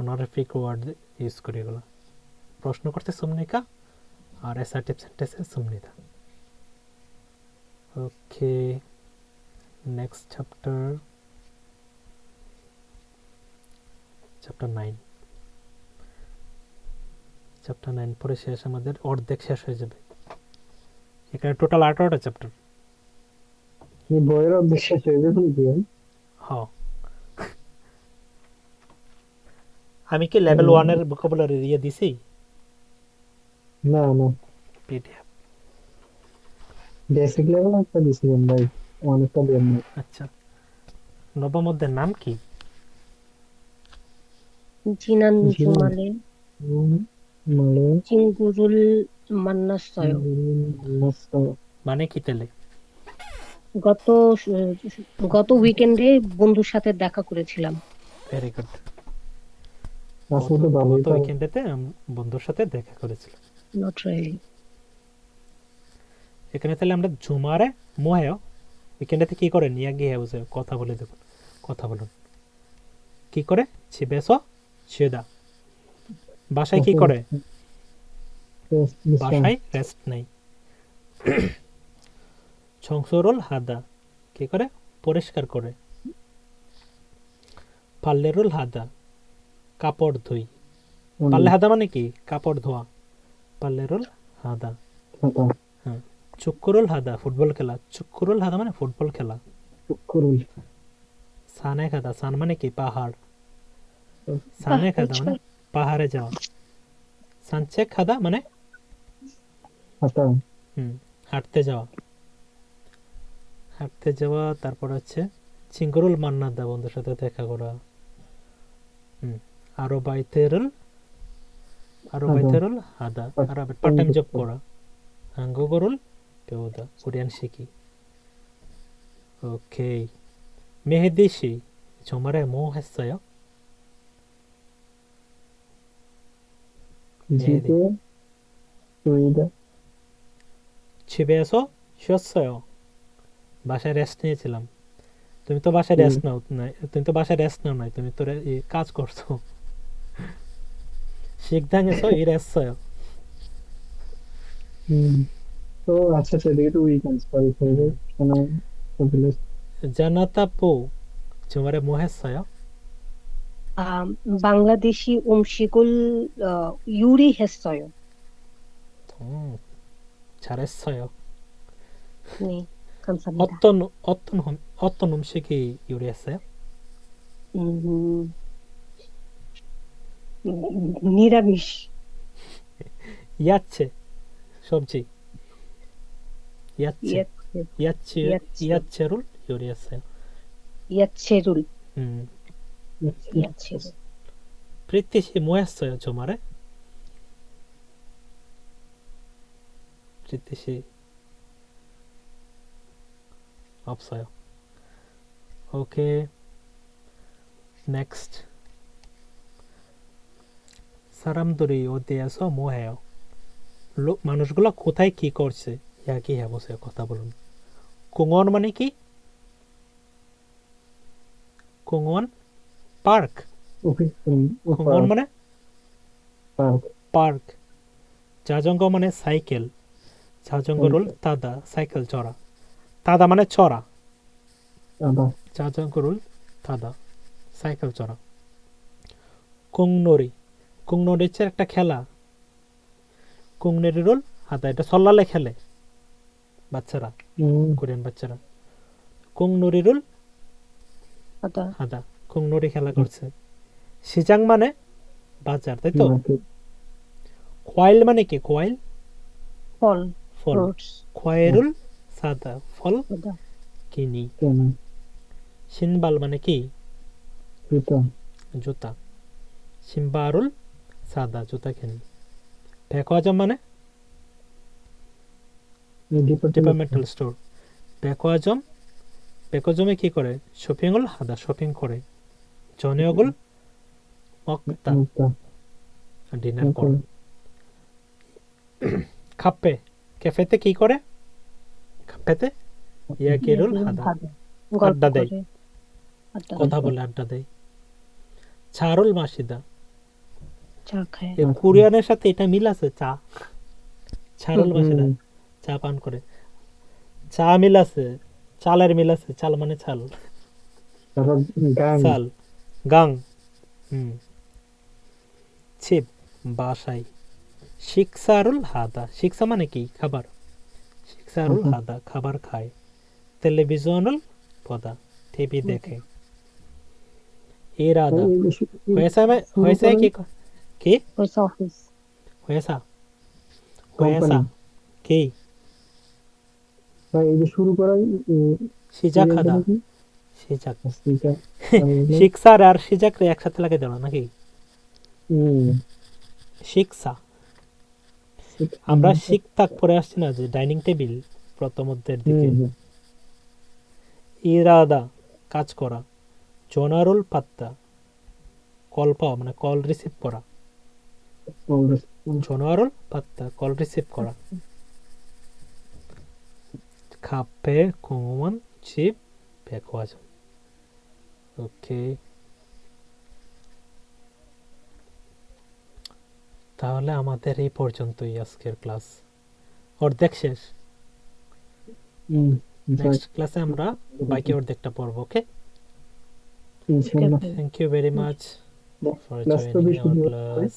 অনারিফিক ওয়ার্ড ইউজ করি এগুলো। প্রশ্ন করতে সুমনিকা আর অ্যাসার্টিভ সেন্টেন্সে সুমনিদা। ওকে, নেক্সট চ্যাপ্টার, চ্যাপ্টার 9। চ্যাপ্টার 9 পরে শেষ, আমাদের অর্ধেক শেষ হয়ে যাবে। এখানে টোটাল 18টা চ্যাপ্টার। এই বইয়ের অর্ধেক শেষ হয়ে যাবে কি? হ্যাঁ, আমি কি লেভেল 1 এর ভোকাবুলারি দিয়ে দিছি না না, পিডিএফ? বেসিক লেভেল একটা দিছিলাম ভাই, অনেকটা দেন না। আচ্ছা, নবম অধ্যায়ের নাম কি? জিনান জিনান। জুমালে মানে চিঙ্গুরুল মান্নাসয়। মানে কি তাহলে? গত গত উইকেন্ডে বন্ধুর সাথে দেখা করেছিলাম। Very good. আসলে তো ভালোই গত পারে। উইকেন্ডেতে বন্ধুর সাথে দেখা করেছিলাম। Not really. এখানে তাহলে আমরা ঝুমারে মোহেও উইকেন্ডেতে কি করে নিয়ে গিয়ে বুঝে কথা বলে, দেখুন কথা বলুন কি করে। ছিবেস ছিদা, বাসায় কি করে? বাসায় রেস্ট নেই। সংসরল হাদা, কি করে? পরিষ্কার করে। পাল্লেরুল হাদা, কাপড় ধুই। পাল্লে হাদা মানে কি? কাপড় ধোয়া। পাল্লেরুল হাদা। হ্যাঁ, চুক্কুরুল হাদা, ফুটবল খেলা। চুক্কুরুল হাদা মানে ফুটবল খেলা। সানে খাদা, সান মানে কি? পাহাড়। সানে খাদা মানে পাহাড়ে যাওয়া। সানচেক খাদা মানে হাঁটতে যাওয়া। হাঁটতে যাওয়া। তারপর হচ্ছে চিঙ্গুরুল মান্নাদা, বন্ধুর সাথে দেখা করা। আরো বাইতেরুল হাদা, আর পার্ট টাইম জব করা। হাঙ্গুগরুল পেওদা, কোরিয়ান শিখি। ওকে, মেহেদিশি 정말에 뭐 했어요? জিতে সুইদা 집에서 쉬었어요. বাসায় রেস্ট নিয়েছিলাম। তুমি তো বাসায় রেস্ট নাও নাই, তুমি তো বাসায় রেস্ট নাও নাই, তুমি তো কাজ করছো। 식당에서 일했어요. তো আচ্ছা সেদিকে একটু উইকেন্ড সরি সরি মানে সবিলে জানাতাপো 주말에 뭐 했어요? বাংলাদেশি 음식을 요리했어요. 음, 잘했어요. 네, 감사합니다. 어떤 음식이 요리했어요? 음, নিরামিষ. 야채, সবজি, 야채, 야채, 야채를 요리했어요. 야채를, 음, 야채를. 브리티시 뭐 했어요, 주말에? 브리티시 없어요. 오케이, next. 사람들이 어디에서 뭐 해요? মানুষগুলা কোথায় কি করছে ইয়াকি 해보세요. কথা বলুন. 공원 মানে কি? 공원? পার্ক. ওকে 공원 মানে পার্ক পার্ক. 자전거 মানে সাইকেল. 자전거를 타다. সাইকেল চড়া. 타다 মানে চড়া. আবার 자전거를 타다. সাইকেল চড়া. 공놀이. 공놀이 হচ্ছে একটা খেলা. 공놀이를 하다. এটা সল্লালে খেলে বাচ্চারা, কোরিয়ান বাচ্চারা. 공놀이를 하다, 하다. 공놀이 খেলা করছে. 시장 মানে বাজার, তাই তো? 과일 মানে কি? 과일 ফল, ফল. fruits, 과일을 사다. ফল 하다, কিনি. কেন 신발 মানে কি? জুতা জুতা. 신발을 사다. জুতা কিনি. 백화점 মানে ডিপার্টমেন্টাল স্টোর. 백화점 백화점에 কি করে? 쇼핑을 하다. 쇼핑 করে. 저녁을 먹다. ডিনার করে. 카페 ক্যাফেতে কি করে? 카페তে ইয়াকি를 하다. গল্প আড্ডা দেয়. করে, আড্ডা কথা বলে আড্ডা দেয়. চারুল মাসিদা. চা খায়, এই কোরিয়ানের সাথে এটা মিল আছে. চা চারুল মাসিদা চা পান করে. চা মিল আছে, চালের মিল আছে. চাল মানে চাল. তারপর গান চাল গাং. ছিপ বাসাই. শিকসারুল হাদা. শিকসা মানে কি? খাবার. শিকসারুল হাদা খাবার খায়. টেলিভিশনাল পদা টিভি দেখে. ইরাদা হয়েছে কি কি হয়েছে অফিস, হয়েছে হয়েছে কি এই যে শুরু করা সিজাক হাদা. সিজাক এটা শিকসার আর সিজাক রে একসাথে লাগে দেওয়া নাকি? শিকসা. আমরা শিকতাক পরে আসছি না, যে ডাইনিং টেবিল প্রথমদের দিকে. ইরাদা কাজ করা. জোনারুল পাত্তা কল পাওয়া মানে কল রিসিভ করা. জোনারুল পাত্তা কল রিসিভ করা. 카페, 공원, 집, 백화점. ওকে, তাহলে আমাদের এই পর্যন্তই আজকের ক্লাস. অর্ধেক শেষ. নেক্সট ক্লাসে আমরা বাকি অর্ধেকটা পড়বো. ওকে, ইনশাআল্লাহ thank you very much for class তো জয়েনিং বেশি আওয়ার দিও ক্লাস.